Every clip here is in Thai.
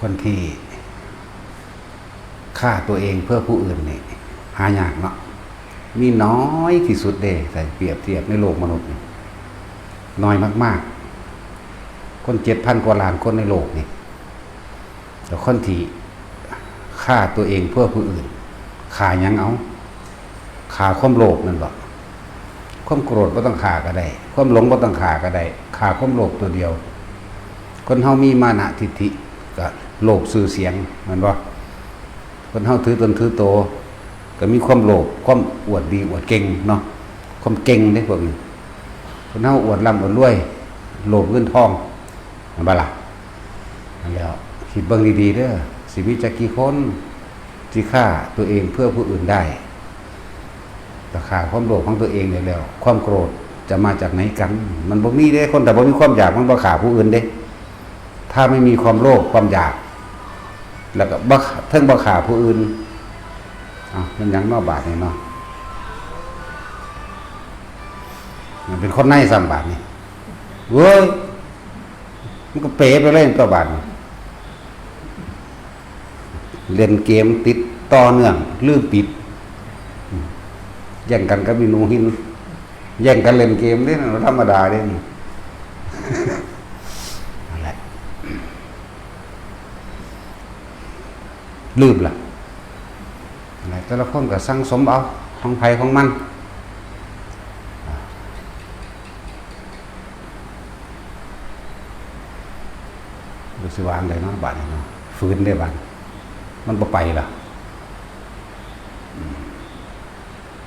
คนที่ฆ่าตัวเองเพื่อผู้อื่นนี่หายากเนาะมีน้อยที่สุดเด้แต่เปรียบเทียบในโลกมนุษย์น้อยมากๆคน7,000 กว่าล้านคนในโลกนี่แต่คนที่ฆ่าตัวเองเพื่อผู้อื่นฆ่ายังเอาฆ่าความโลภนั่นบ่ความโกรธบ่ต้องฆ่าก็ได้ความหลงบ่ต้องฆ่าก็ได้ฆ่าความโลภตัวเดียวคนเฮามีมานะทิฏฐิก็โลภชื่อเสียงมันบ่คนเฮาถือตนถือโตก็มีความโลภความอวดดีอวดเก่งเนาะความเก่งเด้พวกนี้คนเฮาอวดร่ำอวดรวยโลภเงินทองนั่นบ่ล่ะนั่นแล้วคิดเบิ่งดีๆเด้อสิมีจักกี่คนที่ฆ่าตัวเองเพื่อผู้อื่นได้แต่ฆ่าความโลภของตัวเองได้แล้วความโกรธจะมาจากไหนกันมันบ่มีเด้คนแต่บ่มีความอยากมันบ่ฆ่าผู้อื่นเด้ถ้าไม่มีความโลภความอยากแล้วก็บ่เทิงบ่ฆ่าผู้อื่นมันยังนอกบาทนี่เนาะมันเป็นคนในซ้ำบาทนี่เว้ยมันก็เป๋ไปเลยตัวบาทนี่เล่นเกมติดต่อเนื่องลืมปิดแย่งกันก็มีหนูหินแย่งกันเล่นเกมนี่ธรรมดาเด้นี่นั่นแหละลืมล่ะอะไรแต่ละคนก็สั่งสมเอาของไผของมันดูสิวางได้เนาะบาดนี้เนาะฟื้นได้บาดมันบ่ไปล่ะ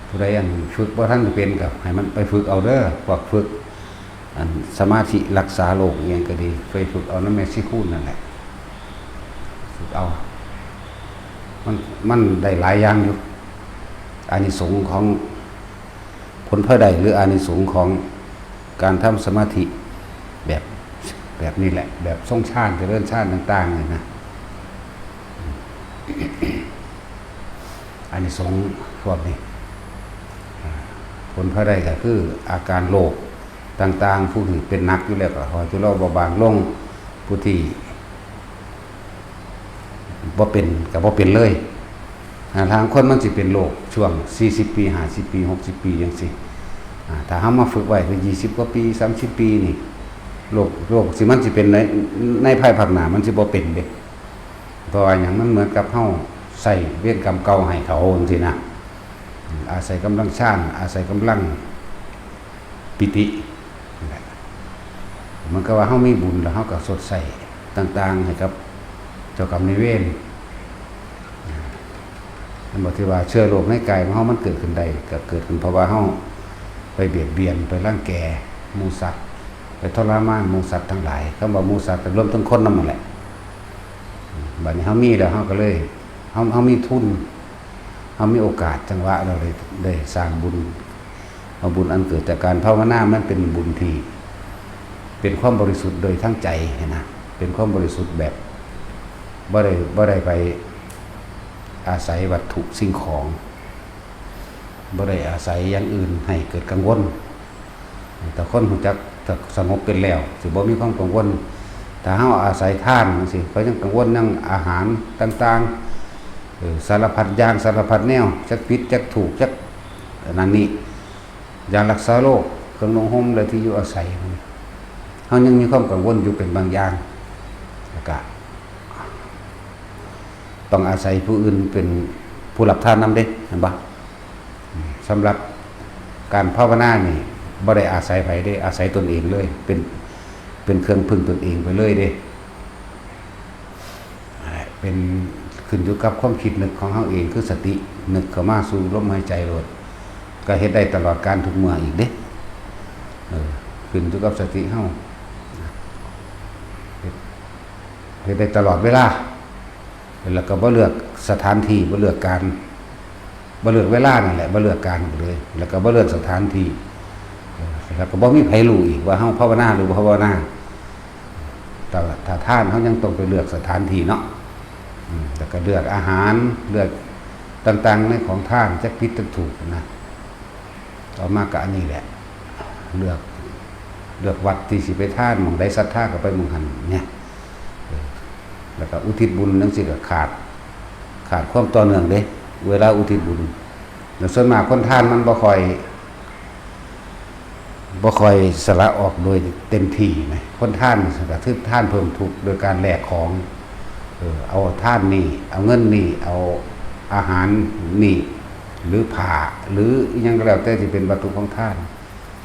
ผู้ใดอันฝึกบ่ทันเป็นก็ให้มันไปฝึกเอาเด้อพวกฝึกอันสมาธิรักษาโรคอีหยังก็ดีไปฝึกเอานำแม่ชีคูณนั่นแหละฝึกเอามันได้หลายอย่างอยู่อานิสงส์ของผลพระใดหรืออานิสงส์ของการทำสมาธิแบบนี้แหละแบบทรงฌานเจริญฌานต่างๆนี่นะอานิสงส์พวกนี้ผลพระใดก็คืออาการโรคต่างๆผู้ที่เป็นนักอยู่แล้วก็ขอจุลเบาบางลงผู้ที่บ่เป็นก็บ่เป็นเลยทางคนมันสิเป็นโรคช่วง40 ปี50 ปี60 ปีจังซี่ถ้าเฮามาฝึกไว้คือ20 กว่าปี30 ปีนี่โรคสิมันสิเป็นในภายภาคหน้ามันสิบ่เป็นเด้เพราะว่าหยังมันเหมือนกับเฮาใส่เวรกรรมเก่าให้เขาจังซี่นะอาศัยกำลังฌานอาศัยกำลังปิติมันก็ว่าเฮามีบุญแล้วเฮาก็สดใสต่างๆให้กับเจ้ากรรมนายเวรมันบอกที่ว่าเชื้อโรคในกายของเฮามันเกิดขึ้นได้ก็เกิดขึ้นเพราะว่าเฮาไปเบียดเบียนไปรังแกหมู่สัตว์ไปทรมานหมู่สัตว์ทั้งหลายคำว่าหมู่สัตว์ก็รวมทั้งคนนำนั่นแหละบัดนี้เฮามีแล้วเฮาก็เลยเฮามีทุนเฮามีโอกาสจังหวะเราเลยได้สร้างบุญเอาบุญอันเกิดจากการภาวนามันเป็นบุญที่เป็นความบริสุทธิ์โดยทั้งใจนะเป็นความบริสุทธิ์แบบบ่ได้ไปอาศัยวัตถุสิ่งของบ่ได้อาศัยอย่างอื่นให้เกิดกังวลแต่คนรู้จักสงบเป็นแล้วสิบ่มีความกังวลถ้าเฮาอาศัยทานจังซี่เขายังกังวลเรื่องอาหารต่างๆสารพัดอย่างสารพัดแนวจักผิดจักถูกจักนั่นนี่ยารักษาโรคเครื่องนุ่งห่มและที่อยู่อาศัยเฮายังมีความกังวลอยู่เป็นบางอย่างแล้วก็ต้องอาศัยผู้อื่นเป็นผู้รับทานนำเด้เห็นบ่สำหรับการภาวนานี่บ่ได้อาศัยไผเด้อาศัยตนเองเลยเป็นเครื่องพึ่งตนเองไปเลยเด้เป็นขึ้นอยู่กับความคิดนึกของเฮาเองคือสตินึกเข้ามาสู่ลมหายใจโลดก็เฮ็ดได้ตลอดการทุกเมื่ออีกเด้ขึ้นอยู่กับสติเฮาเฮ็ดได้ตลอดเวลาแล้วก็บ่เลือกสถานที่บ่เลือกการบ่เลือกเวลานั่นแหละบ่เลือกการเลยแล้วก็บ่เลือกสถานที่แล้วก็บ่มีไผรู้อีกว่าเฮาภาวนาหรือบ่ภาวนาแต่ถ้าทานเฮายังต้องไปเลือกสถานที่เนาะแล้วก็เลือกอาหารเลือกต่างๆในของทานจักผิดจักถูกนะต่อมาก็อันนี้แหละเลือกวัดที่สิไปทานหม้องใดศรัทธาก็ไปหม้องหันเนี่ย พ แล้วก็อุทิศบุญจังซี่ก็ขาดความต่อเนื่องเด้เวลาอุทิศบุญแล้วส่วนมากคนทานมันบ่ค่อยสละออกโดยเต็มที่นะคนท่านก็คือท่านเพิ่มทุกข์โดยการแลกของเอาท่านนี่เอาเงินนี่เอาอาหารนี่หรือผ้าหรืออิหยังก็แล้วแต่ที่เป็นวัตถุของท่าน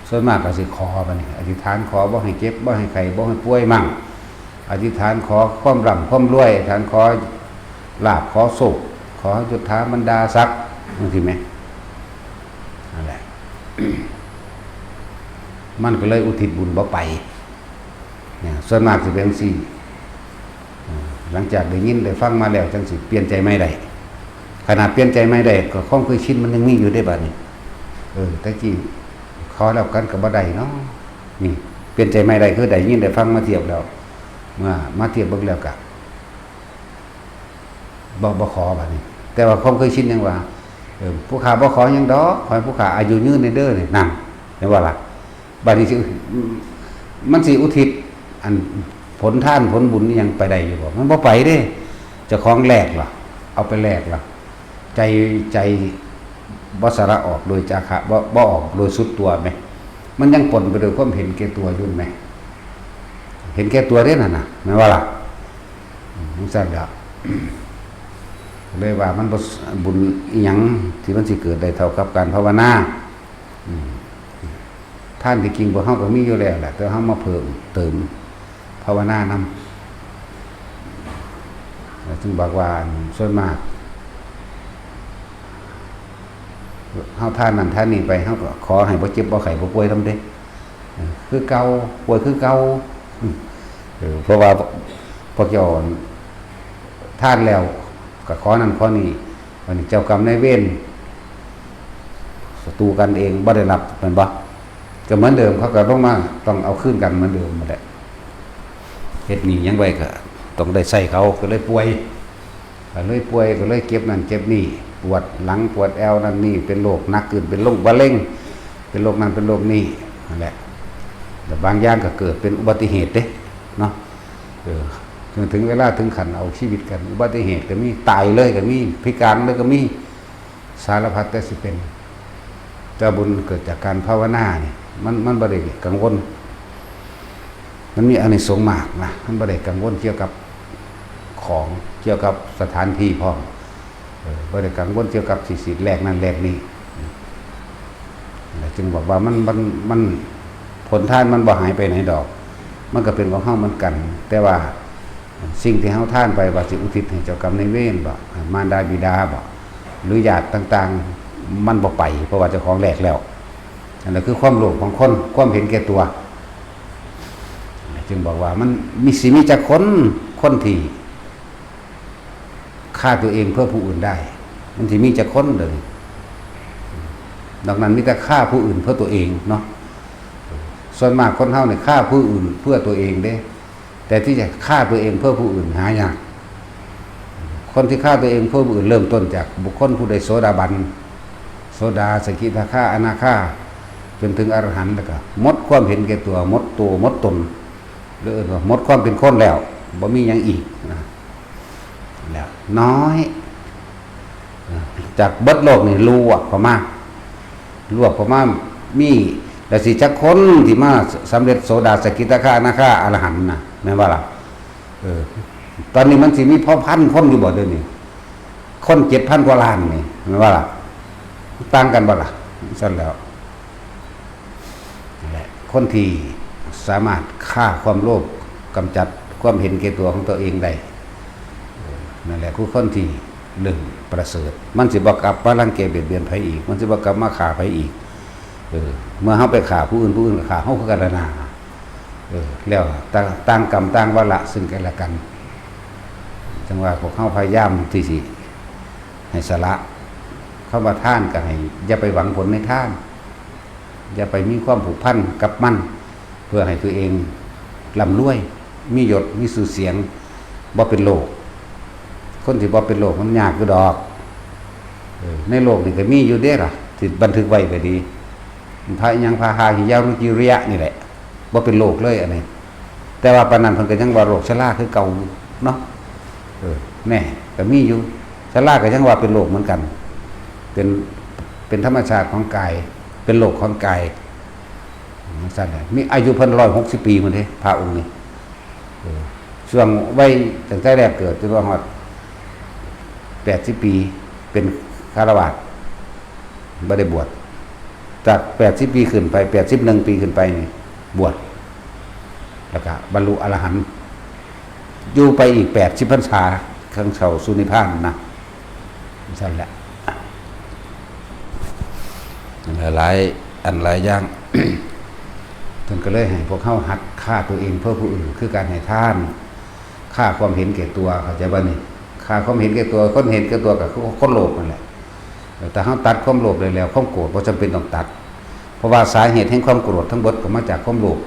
ส่วนมากก็สิขอบัดนี้อธิษฐานขอบ่ให้เจ็บบ่ให้ไข้บ่ให้ป่วยมั่งอธิษฐานขอความร่ำความรวยอธิษฐานขอลาภขอสุขขอจุฑาบรรดาศักดิ์จังซี่แหมนั่นแหละ มันก็เลยอุทิศบุญบ่ไปเนี่ยส่วนมากสิเป็นสี่หลังจากได้ยินได้ฟังมาแล้วจังสิเปลี่ยนใจไม่ได้ขนาดเปลี่ยนใจไม่ได้ก็ความเคยชินมันยังมีอยู่ได้บัดนี้แต่กี้ขอแล้วกันกับบ่ได้เนาะนี่เปลี่ยนใจไม่ได้คือได้ยินได้ฟังมาเทียบแล้วเมื่อมาเทียบเบิ่งแล้วก็บ่ขอบัดนี้แต่ว่าความเคยชินยังว่าผู้ข้าบ่ขอหยังดอกขอให้ผู้ข้าอายุยืนในเด้อนี่นั่นเห็นว่าล่ะบัดนี้มันสิอุทิศอันผลท่านผลบุญนี่ยังไปได้อยู่บ่มันบ่ไปเด้เจ้าของแลกล่ะเอาไปแลกล่ะใจบ่สละออกโดยจาคะบ่ออกโดยสุดตัวไหมมันยังปนไปด้วยความเห็นแก่ตัวอยู่ไหมเห็นแก่ตัวเด้นั่นน่ะแม่นว่าล่ะมันซั่นแล้วเลยว่ามันบ่บุญอีหยังที่มันสิเกิดได้เท่ากับการภาวนาท่านที่จริงพวกเฮาก็มีอยู่แล้วแหละแต่เฮามาเพิ่มเติมภาวนานำจึงบอกว่าส่วนมากเฮาท่านนั้นท่านนี้ไปเฮาก็ขอให้บ่เจ็บบ่ไข้บ่ป่วยนำเด้คือเก่าป่วยคือเก่าเพราะว่าพวกเจ้าท่านแล้วก็ขอนั่นขอนี่วันนี้เจ้ากรรมนายเวรศัตรูกันเองบ่ได้รับแม่นบ่ก็เหมือนเดิมเขาก็ต้องมาต้องเอาคืนกันเหมือนเดิมหมดแหละเฮ็ดหนี้ยังไว้ก็ต้องได้ใส่เขาก็เลยป่วยก็เลยเก็บนั่นเก็บนี่ปวดหลังปวดแอวนั่นนี่เป็นโรคหนักขึ้นเป็นโรคมะเร็งเป็นโรคนั้นเป็นโรคนี้นั่นแหละแต่บางอย่างก็เกิดเป็นอุบัติเหตุเด้เนาะถึงเวลาถึงขันเอาชีวิตกันอุบัติเหตุก็มีตายเลยก็มีพิการเลยก็มีสารพัดแต่สิเป็นเจ้าบุญเกิดจากการภาวนาเนี่ยมันบ่ได้กังวลมันมีอานิสงส์มากนะมันบ่ได้กังวลเกี่ยวกับของเกี่ยวกับสถานที่พร้อมบ่ได้กังวลเกี่ยวกับสิแรกนั้นแรกนี้จึงบอกว่ามันผลทานมันบ่หายไปไหนดอกมันก็เป็นของเฮาเหมือนกันแต่ว่าสิ่งที่เฮาทานไปว่าสิอุทิศให้เจ้ากรรมนายเวรบ่มารดาบิดาบ่หรือญาติต่างๆมันบ่ไปเพราะว่าเจ้าของแรกแล้วอันนั้นคือความโลภของคนความเห็นแก่ตัวจึงบอกว่ามันมีจักคนที่ฆ่าตัวเองเพื่อผู้อื่นได้มันสิมีจักคนเลยดังนั้นมีแต่ฆ่าผู้อื่นเพื่อตัวเองเนาะส่วนมากคนเฮาเนี่ยฆ่าผู้อื่นเพื่อตัวเองเด้แต่ที่จะฆ่าตัวเองเพื่อผู้อื่นหายากคนที่ฆ่าตัวเองเพื่อผู้อื่นเริ่มต้นจากบุคคลผู้ใดโสดาบันโสดาสกิทาคาอนาคาจนถึงอรหันต์แล้วก็หมดความเห็นแก่ตัวหมดตัวหมดตนหรือว่าหมดความเป็นคนแล้วบ่มีหยังอีกนะแล้วน้อยจากเบิดโลกนี่ลวกประมาณมีแล้วสิจักคนที่มาสำเร็จโสดาสกิทาคาอนาคาอรหันต์น่ะแม่นว่าล่ะตอนนี้มันสิมีพอพันคนอยู่บ่เดี๋ยวนี้คน 7,000 กว่าล้านนี่แม่นว่าล่ะต่างกันบ่ล่ะซั่นแล้วนั่นแหละคนที่สามารถฆ่าความโลภกำจัดความเห็นแก่ตัวของตัวเองได้นั่นแหละคือคนที่1ประเสริฐมันสิบ่กลับมารังแกเบียดเบียนไผอีกมันสิบ่กลับมาฆ่าไผอีกเมื่อเฮาไปฆ่าผู้อื่นก็ฆ่าเฮาคือกันนะแล้วต่างกรรมต่างวาระซึ่งกันและกันจังว่าพวกเฮาพยายามที่สิให้สละเข้ามาทานก็ให้อย่าไปหวังผลในทานอย่าไปมีความผูกพันกับมันเพื่อให้ตัวเองร่ำรวยมียศมีชื่อเสียงบ่เป็นโลกคนที่บ่เป็นโลกมันยากอยู่ดอกในโลกนี่ก็มีอยู่เด้ล่ะที่บันทึกไว้ก็ดีพระยังพาหาหิยารุจิริยะนี่แหละบ่เป็นโลกเลยอันนี้แต่ว่าปานนั้นเพิ่นก็ยังว่าโรคชราคือเก่าเนาะ แน่ก็มีอยู่ชราก็ยังว่าเป็นโรคเหมือนกัน เป็นธรรมชาติของกายเป็นโรคของกายสั่นแหละมีอายุเพิ่น160 ปีมันเด้พระองค์นี้ช่วงวัยตั้งแต่แรกเกิดจนว่าฮอด80 ปีเป็นฆราวาสบ่ได้บวชจาก80 ปีขึ้นไป81 ปีขึ้นไปนี่บวชแล้วก็บรรลุอรหันต์อยู่ไปอีก80 พรรษาข้างเสาสุนิพพานนะสั่นแหละหลายอันหลายอย่างท่านก็เลยให้พวกเขาหัดฆ่าตัวเองเพื่อผู้อื่นคือการให้ทานฆ่าความเห็นแก่ตัวเข้าใจบ่นี่ฆ่าความเห็นแก่ตัวคนเห็นแก่ตัวก็คือคนโลภนั่นแหละแต่เฮาตัดความโลภได้แล้วความโกรธบ่จำเป็นต้องตัดเพราะว่าสาเหตุแห่งความโกรธทั้งหมดก็มาจากความโลภ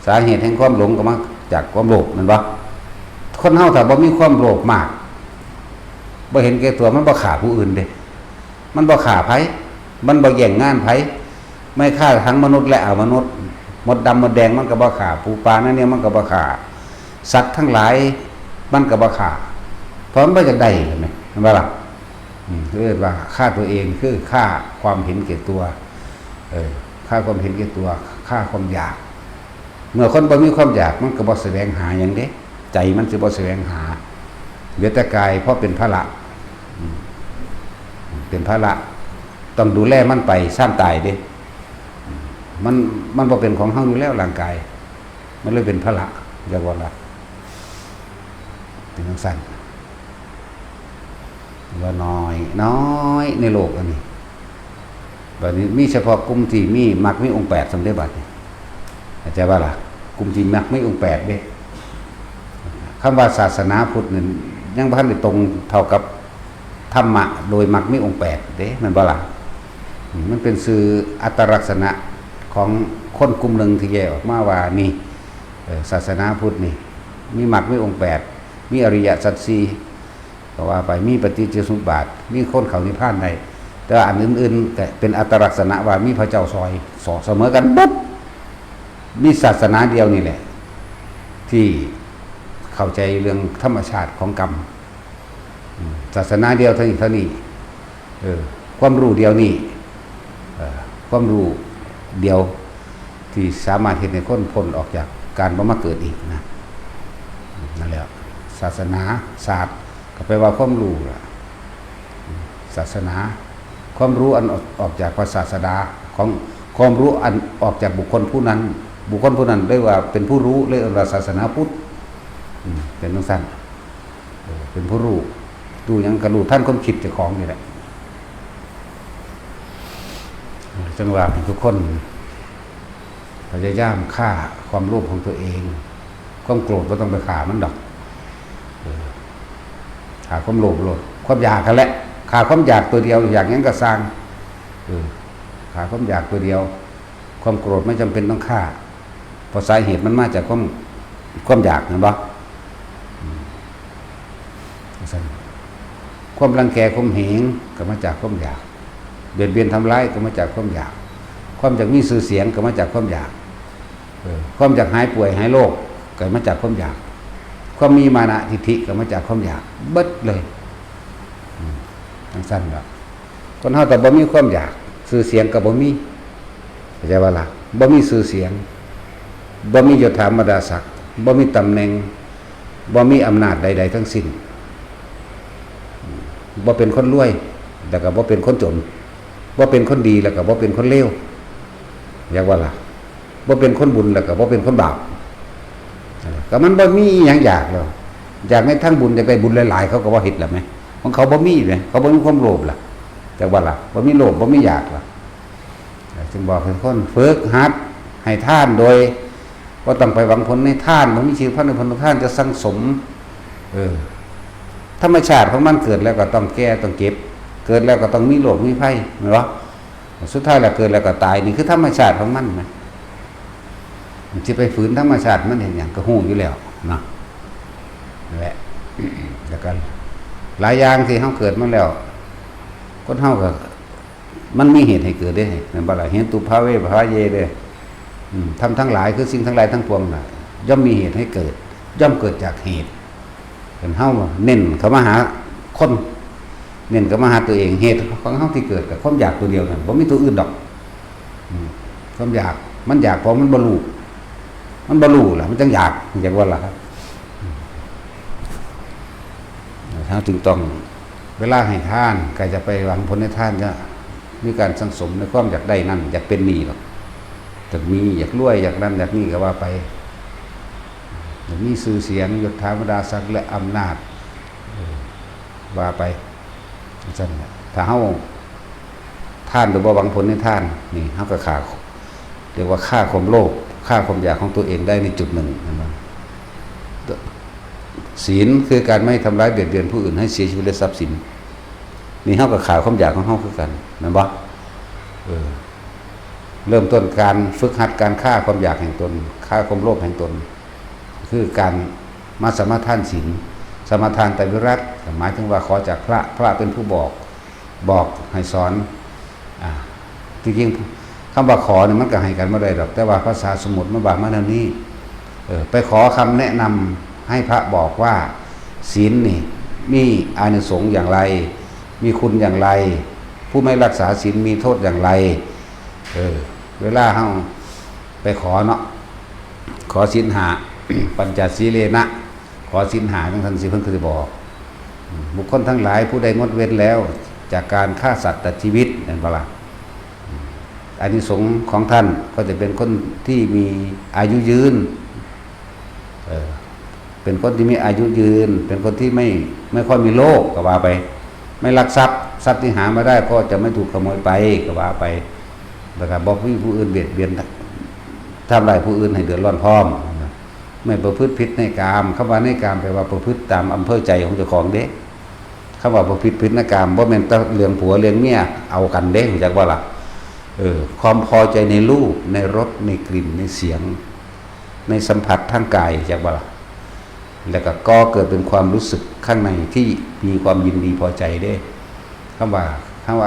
สาเหตุแห่งความหลงก็มาจากความโลภนั่นบ่คนเฮาถ้าบ่มีความโลภมากบ่เห็นแก่ตัวมันบ่ฆ่าผู้อื่นเด้มันบ่ฆ่าไผมันบ่แย่งงานไผไม่ฆ่าทั้งมนุษย์และอมนุษย์มดดำมดแดงมันก็บ่ฆ่าปูปลานั่นเนี่ยมันก็บ่ฆ่าสัตว์ทั้งหลายมันก็บ่ฆ่าเพราะมันบ่อยากได้เห็นมั้ยเห็นบ่ล่ะเรียกว่าฆ่าตัวเองคือฆ่าความเห็นแก่ตัวฆ่าความเห็นแก่ตัวฆ่าความอยากเมื่อคนบ่มีความอยากมันก็บ่แสวงหาหยังเด้ใจมันสิบ่แสวงหาเหลือแต่กายเพราะเป็นภาระเป็นภาระต้องดูแลมันไปซ้ำตายเด้มันบ่เป็นของเฮาอยู่แล้วร่างกายมันเลยเป็นภาระจักว่าล่ะเป็นจังซั่นว่าน้อยในโลกอันนี้บัดนี้มีเฉพาะกลุ่มที่มีมรรคมีองค์8สำเร็จบัดนี้เข้าใจว่าล่ะกลุ่มที่มรรคมีองค์8เด้คำว่าศาสนาพุทธนี่ยังบ่ทันได้ตรงเท่ากับธรรมะโดยมรรคมีองค์8เด้แม่นบ่ล่ะมันเป็นสื่ออัตลักษณะของคนกลุ่มหนึ่งที่แยกออกมาว่านี่ศาสนาพุทธนี่มีมรรคมีองค์8มีอริยสัจ4ก็ว่าไปมีปฏิจจสมุปบาทมีคนเข้านิพพานได้แต่อันอื่นๆก็เป็นอัตลักษณะว่ามีพระเจ้าซอยเสมอกันปุ๊บมีศาสนาเดียวนี่แหละที่เข้าใจเรื่องธรรมชาติของกรรมศาสนาเดียวเท่านี้ความรู้เดียวนี่ความรู้เดียวที่สามารถเห็นในคนพ้นออกจากการบ่มาเกิดอีกนะนั่นแหละศาสนาศาสตร์ก็แปลว่าความรู้ล่ะศาสนาความรู้อันออกจากพระศาสดาของความรู้อันออกจากบุคคลผู้นั้นเรียกว่าเป็นผู้รู้เรียกว่าศาสนาพุทธเป็นจังซั่นเป็นผู้รู้ดูหยังก็รู้ท่านความคิดเจ้าของนี่แหละจังว่าทุกคนพยายามฆ่าความโลภของตัวเองความโกรธก็ต้องไปฆ่ามันดอกฆ่าความโลภความอยากกันแหละฆ่าความอยากตัวเดียวอยากยังก็สร้างฆ่าความอยากตัวเดียวความโกรธไม่จำเป็นต้องฆ่าเพราะสาเหตุมันมาจากความอยากเห็นบ่ความรังแกข่มเหงก็มาจากความอยากเบียดเบียนทำร้ายก็มาจากความอยากความอยากมีชื่อเสียงก็มาจากความอยากความอยากหายป่วยหายโรคก็มาจากความอยากความมีมานะทิฏฐิก็มาจากความอยากเบิดเลยทั้งสั้นแบบคนเฮาแต่บ่มีความอยากชื่อเสียงก็บ่มีเข้าใจว่าล่ะบ่มีชื่อเสียงบ่มียศถาบรรดาศักดิ์บ่มีตำแหน่งบ่มีอำนาจใดๆทั้งสิ้นบ่เป็นคนรวยแต่ก็บ่เป็นคนจนบ่เป็นคนดีแล้วก็บ่เป็นคนเลวอยากว่าล่ะบ่เป็นคนบุญแล้วก็บ่เป็นคนบาปก็มันบ่มีหยังอยากแล้วอยากให้ทั้งบุญอยากได้บุญหลายๆเขาก็บ่เฮ็ดล่ะแม่ของเขาบ่มีเลยเขาบ่มีความโลภล่ะจักว่าล่ะบ่มีโลภบ่มีอยากล่ะจึงบอกให้คนฝึกหัดให้ทานโดยบ่ต้องไปหวังผลในทานบ่มีชื่อพันธุ์ผลทานจะสังสมธรรมชาติของมันเกิดแล้วก็ต้องแก้ต้องเก็บเกิดแล้วก็ต้องมีโรคมีภัยเห็นบ่สุดท้ายแล้วเกิดแล้วก็ตายนี่คือธรรมชาติของมันมั้ยมันสิไปฝืนธรรมชาติมันเห็นหยังก็ฮู้อยู่แล้วเนาะนั่นแหละแล้วก็หลายอย่างที่เฮาเกิดมาแล้วคนเฮาก็มันมีเหตุให้เกิดได้แม่นบ่ล่ะเหตุตุภาเวภาเยเด้ทำทั้งหลายคือสิ่งทั้งหลายทั้งปวงน่ะย่อมมีเหตุให้เกิดย่อมเกิดจากเหตุ เป็นเฮาเน้นเขามาหาคนเน้นเขามาหาตัวเองเหตุของเฮาที่เกิดกับความอยากตัวเดียวนั่นบ่มีตัวอื่นดอกความอยากมันอยากเพราะมันบ่รู้ล่ะมันจังอยากว่าล่ะครับเฮาจึงต้องเวลาให้ทานก็จะไปหวังผลในทานก็มีการสังสมในความอยากได้นั่นอยากเป็นนี่หรอกแต่มีอยากรวยอยากนั่นอยากนี่ก็ว่าไปอยากมีชื่อเสียงยศถาบรรดาศักดิ์และอำนาจว่าไปจังซั่นถ้าเฮาทานโดยบ่หวังผลในทานนี่เฮาก็ฆ่าเรียกว่าฆ่าความโลภฆ่าความอยากของตัวเองได้ในจุดหนึ่งนะครับศีลคือการไม่ทำร้ายเบียดเบียนผู้อื่นให้เสียชีวิตและทรัพย์สินนี่เฮาก็ฆ่าความอยากของเฮาคือกันแม่นบ่เริ่มต้นการฝึกหัดการฆ่าความอยากแห่งตนฆ่าความโลภแห่งตนคือการมาสมาทานศีลสมาทานไตรวิรัติหมายถึงว่าขอจากพระเป็นผู้บอกให้สอนจริงๆคำว่าขอเนี่ยมันก็ให้กันไม่ได้หรอกแต่ว่าภาษาสมุติมันบอกมาแนวนี้ไปขอคำแนะนำให้พระบอกว่าศีลนี่มีอานิสงส์อย่างไรมีคุณอย่างไรผู้ไม่รักษาศีลมีโทษอย่างไรเวลาเฮาไปขอเนาะขอศีลห้า ปัญจศีเลนะขอศีลห้าทั้งท่านสิเพิ่นคือบอกบุคคลทั้งหลายผู้ใดงดเว้นแล้วจากการฆ่าสัตว์ตัดชีวิตนั่นบ่ล่ะอานิสงส์ของท่านก็จะเป็นคนที่มีอายุยืนเป็นคนที่มีอายุยืนเป็นคนที่ไม่ค่อยมีโรคก็ว่าไปไม่ลักทรัพย์ที่หามาได้ก็จะไม่ถูกขโมยไปก็ว่าไปแล้วก็บอกผู้อื่นเบียดเบียนทำลายผู้อื่นให้เดือดร้อนพร้อมไม่ประพฤติผิดในกามคำว่าในกามแปลว่าประพฤติตามอำเภอใจของเจ้าของเด้คำว่าประพฤติผิดในกามบ่แม่นแต่เรื่องผัวเรื่องเมียเอากันเด้รู้จักบ่ล่ะความพอใจในรูปในรสในกลิ่นในเสียงในสัมผัสทางกายจากบ่ล่ะแล้วก็เกิดเป็นความรู้สึกข้างในที่มีความยินดีพอใจเด้คำว่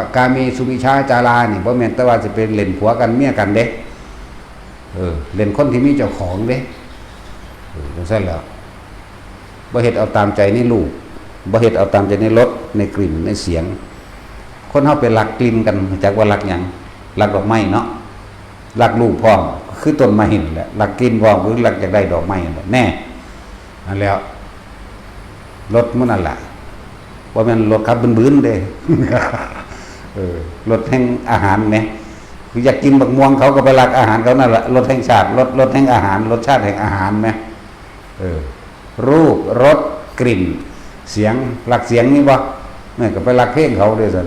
ากาเมสุมิชาจารานี่บ่แม่นแต่ว่าจะเป็นเล่นผัวกันเมียกันเด้เล่นคนที่มีเจ้าของเด้จังซั่นแล้วบ่เฮ็ดเอาตามใจในรูปบ่เฮ็ดเอาตามใจในรสในกลิ่นในเสียงคนเฮาไปรักกลิ่นกันจักว่ารักหยังรักดอกไม้เนาะรักรูปพร้อมคือต้นไม้นี่แหละรักกลิ่นพร้อมคือรักอยากได้ดอกไม้นั่นแหละแน่อันแล้วรถมันนั่นแหละว่ามันรถขับบื้นๆเด้ รถแห่งอาหารไหมคืออยากกินบักม่วงเขาก็ไปรักอาหารเขานั่นแหละรถแห่งชาติรถแห่งอาหารรสชาติแห่งอาหารไหมรูปรสกลิ่นเสียงรักเสียงนี่บ่แม่ก็ไปรักเพลงเขาด้วยสั่น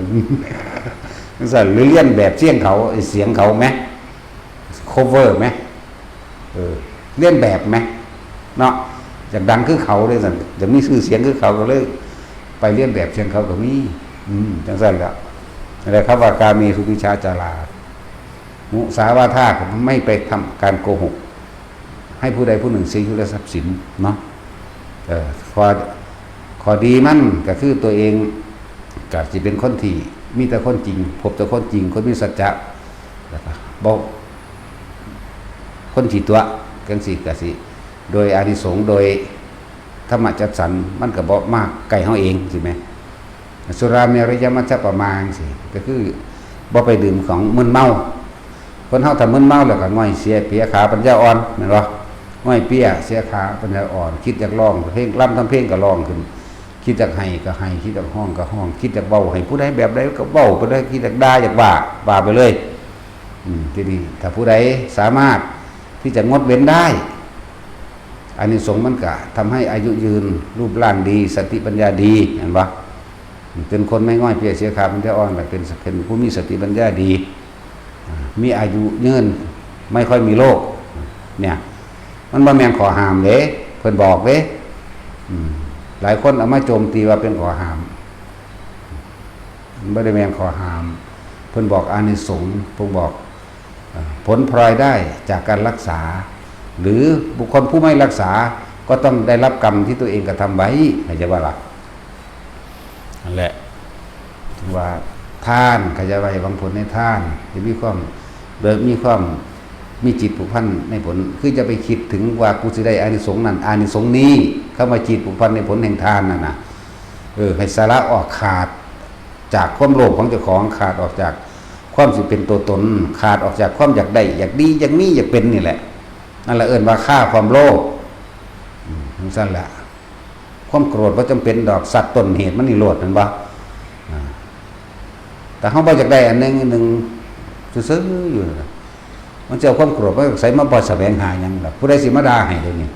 หรือเลียนแบบเสียงเขาเสียงเขาไหม cover ไหมเลียนแบบไหมเนาะอยากดังคือเขาเลยสั่นจะมีชื่อเสียงคือเขาก็เลยไปเลียนแบบเสียงเขาก็มีจังสั่นแล้วอะไรครับว่ากาเมสุมิชฌาจารามุสาวาทาไม่ไปทำการโกหกให้ผู้ใดผู้หนึ่งเสียชีวิตและทรัพย์สินเนาะขอดีมันก็คือตัวเองก็จะเป็นคนที่มีแต่คนจริงพบแต่คนจริงคนมีสัจจะนะครับบอกคนจีตัวกันสิกสิโดยอานิสงส์โดยธรรมจัดสรรมันก็บอกมากไก่เฮาเองใช่ไหมสุราเมรยมัชฌะปมาสิก็คือบ่ไปดื่มของมึนเมาคนเฮาถ้ามึนเมาแล้วก็ง่อยเสียเปียขาปัญญาอ่อนแม่นบ่ง่อยเปียเสียขาปัญญาอ่อนคิดอยากร้องเพลงร่ำทำเพลงก็ร้องขึ้นคิดอยากให้ก็ให้คิดอยากห้องก็ห้องคิดอยากเว้าให้ผู้ใดแบบใดก็เว้าไปเลยคิดอยากด่าอยากว่าไปเลยทีนี้ถ้าผู้ใดสามารถที่จะงดเว้นได้อานิสงส์มันก็ทำให้อายุยืนรูปร่างดีสติปัญญาดีเห็นปะเป็นคนไม่ง่อยเปียเสียขาปัญญาอ่อนแต่เป็นผู้มีสติปัญญาดีมีอายุยืนไม่ค่อยมีโรคเนี่ยมันบ่แม่นขอห้ามเด้เพิ่นบอกเด้หลายคนเอามาโจมตีว่าเป็นขอห้ามไม่ได้แม่นขอห้ามเพิ่นบอกอานิสงส์เพิ่นบอกผลพลอยได้จากการรักษาหรือบุคคลผู้ไม่รักษาก็ต้องได้รับกรรมที่ตัวเองกระทำไว้เข้าใจว่าล่ะนั่นแหละว่าทานเข้าใจไว้บางผลในทานจะมีความ มีจิตผูกพันในผลคือจะไปคิดถึงว่ากูจะได้อานิสงส์นั้นอานิสงส์นี้เข้ามาจิตผูกพันในผลแห่งทานนั่นนะให้สาระออกขาดจากความโลภของเจ้าของขาดออกจากความสิเป็นตัวตนขาดออกจากความอยากได้อยากดีอยากมีอยากเป็นนี่แหละนั่นแหละเอิ้นว่าฆ่าความโลภนั่นแหละความโกรธบ่จำเป็นดอกสัตว์ต้นเหตุมันนี่โลภนั่นบ่แต่เฮาบ่อยากได้อันนึงซื่อๆอยู่มันจะเอาความโกรธมาใส่มาบ่แสวงหาหยังล่ะผู้ใดสิมาด่าให้เดี๋ยวนี้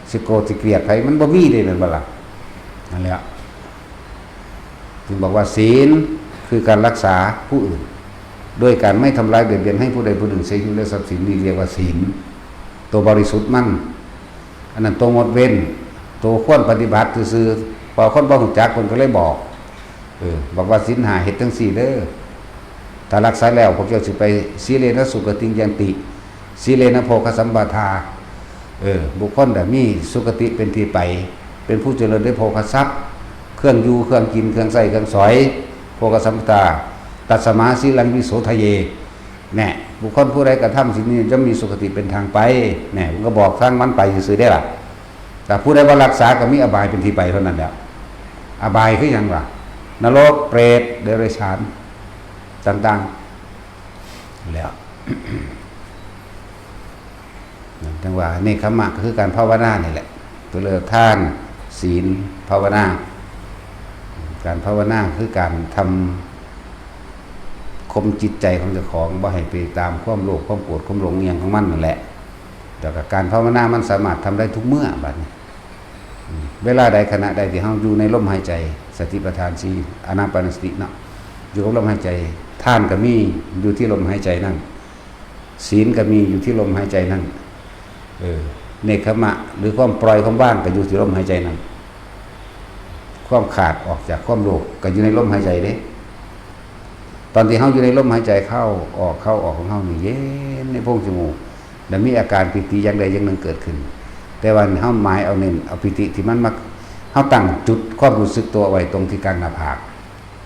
สิโกรธสิเกลียดไผมันบ่มีเลยนั่นบ่ล่ะนั่นแหละจึงบอกว่าศีลคือการรักษาผู้อื่นโดยการไม่ทำร้ายเบียดเบียนให้ผู้ใดผู้หนึ่งเสียชีวิตและทรัพย์สินนี่เรียกว่าศีลตัวบริสุทธิ์มั่นอันนั้นตัวงดเว้นตัวควรปฏิบัติซื่อๆพอคนบ่ฮู้จักคนก็เลยบอกบอกว่าศีล5เฮ็ดจังซี่เด้อถ้ารักษาแล้วพวกเจ้าสิไปสีเลนะสุขติยันติสีเลนะโภคสัมปทาบุคคลมีสุคติเป็นที่ไปเป็นผู้เจริญด้วยโภคทรัพย์เครื่องอยู่เครื่องกินเครื่องใส่เครื่องสอยโภคสัมปทาตัสมาสีลังวิโสทะเยแน่บุคคลผู้ใดกระทำสิ่งนี้จะมีสุคติเป็นทางไปแน่ผมก็บอกทางมันไปซื่อได้ล่ะแต่ผู้ใดบ่รักษาก็มีอบายเป็นที่ไปเท่านั้นแหละอบายคือหยังล่ะนรกเปรตเดรัจฉานต่างๆแล้ว จังว่าเนคขมะก็คือการภาวนานี่แหละตัวเลือกทานศีลภาวนาการภาวนาคือการทำข่มจิตใจของเจ้าของบ่ให้ไปตามความโลภความโกรธความหลงเอียงของมันนั่นแหละแต่การภาวนามันสามารถทำได้ทุกเมื่อบัดนี้เวลาใดขณะใดที่เฮาอยู่ในลมหายใจสติปัฏฐานสี่อานาปานสติเนาะอยู่กับลมหายใจทานก็มีอยู่ที่ลมหายใจนั่นศีลก็มีอยู่ที่ลมหายใจนั่นเนคขมะหรือความปล่อยความว่างก็อยู่ที่ลมหายใจนั่นความขาดออกจากความโลภก็อยู่ในลมหายใจเด้ตอนที่เฮาอยู่ในลมหายใจเข้าออกของเฮานี่เย็นในโพรงจมูกแล้วมีอาการปิติอย่างใดอย่างหนึ่งเกิดขึ้นแต่ว่าเฮาหมายเอาเน้นเอาปิติที่มันมาเฮาตั้งจุดความรู้สึกตัวไว้ตรงที่กลางหน้าผาก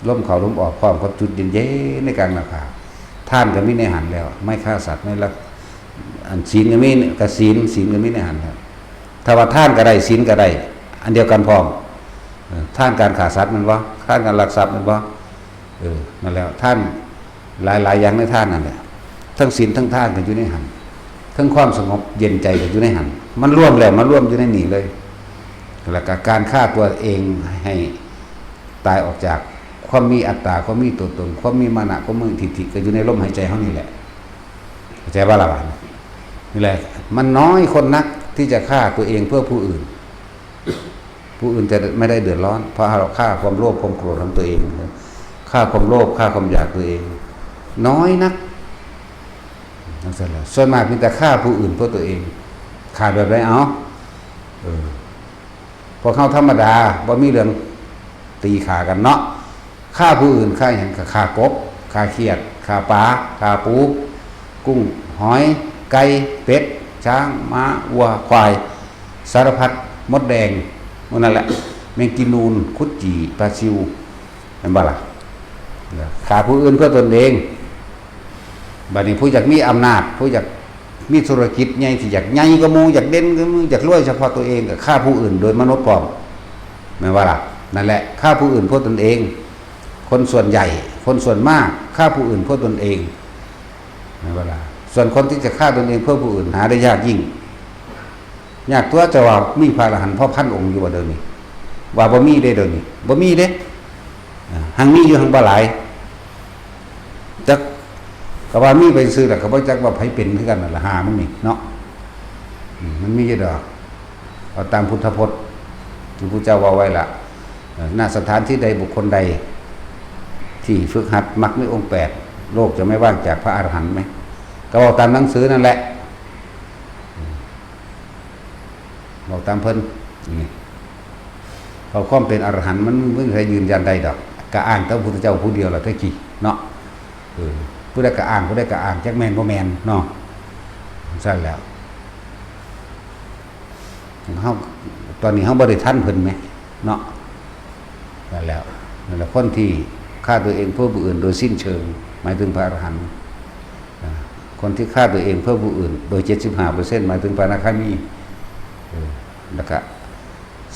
ลมเข้าลมออกพร้อมกับจุดเย็นๆในกลางหน้าผากท่านก็มีในหันแล้วไม่ฆ่าสัตว์ไม่ลักอันศีลก็มีกับศีลก็มีในหันครับถ้าว่าท่านก็ได้ศีลก็ได้อันเดียวกันพร้อมท่านการฆ่าสัตว์มันบ่ท่านการลักทรัพย์มันบ่นั่นแล้วท่านหลายอย่างในท่านนั่นแหละทั้งศีลทั้งท่านก็อยู่ในหันทั้งความสงบเย็นใจก็อยู่ในหันมันร่วมแล้วมันร่วมอยู่ในนี่เลยแล้วก็การฆ่าตัวเองให้ตายออกจากความมีอัตตาความมีตัวตนความมีมานะความมีทิฏฐิก็อยู่ในลมหายใจเฮานี่แหละเข้าใจบ่ล่ะบาดนี่แหละมันน้อยคนนักที่จะฆ่าตัวเองเพื่อผู้อื่นผู้อื่นจะไม่ได้เดือดร้อนเพราะเราฆ่าความโลภความโกรธของตัวเองฆ่าความโลภฆ่าความอยากตัวเองน้อยนักนั่นแหละส่วนมากมีแต่ฆ่าผู้อื่นเพื่อตัวเองฆ่าแบบไหนเอาพอเข้าธรรมดาบ่มีเรื่องตีขากันเนาะฆ่าผู้อื่นฆ่าอย่างฆ่ากบฆ่าเขียดฆ่าปลาฆ่าปูกุ้งหอยไก่เป็ดช้างม้าวัวควายสารพัดมดแดงนั่นแหละแมงกินูนคุดจีปลาซิวนั่นบ่ล่ะฆ่าผู้อื่นเพื่อตนเองบัดนี้ผู้อยากมีอำนาจผู้อยากมีธุรกิจใหญ่ที่อยากใหญ่ก็มูอยากเด่นก็มูอยากรวยเฉพาะตัวเองก็ฆ่าผู้อื่นโดยมนุษย์ปลอมแม่นว่าล่ะนั่นแหละฆ่าผู้อื่นเพื่อตนเองคนส่วนใหญ่คนส่วนมากฆ่าผู้อื่นเพื่อตนเองแม่นว่าล่ะส่วนคนที่จะฆ่าตนเองเพื่อผู้อื่นหาได้ยากยิ่งยากตัวจะว่ามีพระอรหันต์พ่อพันองค์อยู่บ่เดี๋ยวนี้ว่าบ่มีเด้เดี๋ยวนี้บ่มีเด้หังมีอยู่หังบ่หลายจักก็ว่ามีไปซื้อแล้วก็บ่จักว่าไผเป็นคือกันนั่นล่ะหามันนี่เนาะมันมีอยู่ดอกเอาตามพุทธพจน์ที่พระเจ้าว่าไว้ล่ะณสถานที่ใดบุคคลใดที่ฝึกหัดมรรคมีองค์8โลกจะไม่ว่างจากพระอรหันต์มั้ยก็บอกตามหนังสือนั่นแหละบอกตามเพิ่นนี่เพราะความเป็นอรหันต์มันไม่มีใครยืนยันได้ดอกก็อ้างแต่พระพุทธเจ้าผู้เดียวล่ะเท่ากี้เนาะผู้ใดก็อ้างผู้ใดก็อ้างจักแม่นบ่แม่นเนาะซั่นแล้วเฮาตอนนี้เฮาบ่ได้ทันเพิ่นแหมเนาะนั่นแล้วนั่นแหละคนที่ฆ่าตัวเองเพื่อผู้อื่นโดยสิ้นเชิงหมายถึงพระอรหันต์ คนที่ฆ่าตัวเองเพื่อผู้อื่นโดย 75% หมายถึงปานาคามีแล้วก็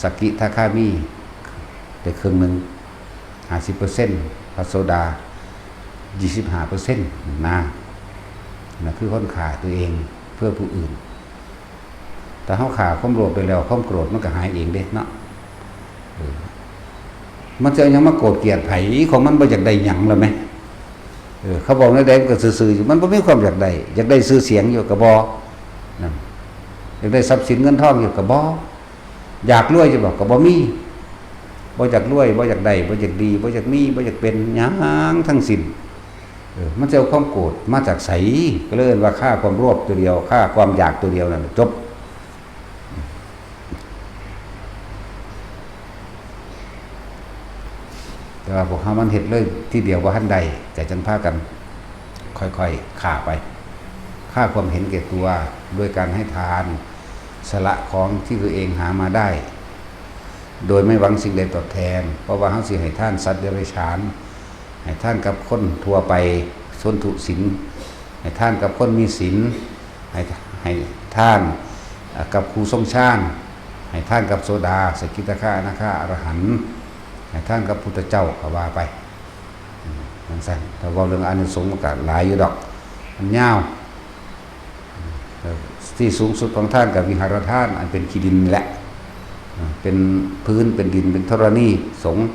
สกิทาคามีได้ครึ่งหนึ่ง 50% พระโสดา 25% นะนั่นคือคนฆ่าตัวเองเพื่อผู้อื่นแต่เขาฆ่าความโลภไปแล้วความโกรธมันก็หายเองเด้เนาะมันจะยังมาโกรธเกลียดไผของมันบ่อยากได้หยังแล้วไหมเขาบอกในแดงก็ซื่อๆอยู่มันบ่มีความอยากได้ชื่อเสียงอยู่กับบ่นั่นอยากได้ทรัพย์สินเงินทองอยู่กับบ่อยากรวยจะบอกกับบ่มีบ่อยากรวยบ่อยากได้บ่อยากดีบ่อยากมีบ่อยากเป็นหยังทั้งสิ้นมันจะเอาความโกรธมาจากไสก็เลยว่าฆ่าความโลภตัวเดียวฆ่าความอยากตัวเดียวนั่นจบแต่ว่าพวกเขามันเห็ดเลยที่เดียวว่าท่านใดแต่จังพากันค่อยๆฆ่าไปฆ่าความเห็นแก่ตัวด้วยการให้ทานสละของที่ตัวเองหามาได้ โดยไม่หวังสิ่งใดตอบแทนเพราะว่าเขาสิให้ท่านสัตว์เดรัจฉานให้ท่านกับคนทั่วไปชนทุศีลให้ท่านกับคนมีศีลให้ท่านกับครูทรงฌานให้ท่านกับโสดาสกิทาคาอนาคาอรหันต์ให้ท่านกับพุทธเจ้าก็ว่าไปนั่นสั่นถ้าว่าเรื่องอานิสงส์มันก็หลายอยู่ดอกมันยาวที่สูงสุดของท่านกับวิหารท่านอันเป็นขี้ดินแหละเป็นพื้นเป็นดินเป็นธรณีสงฆ์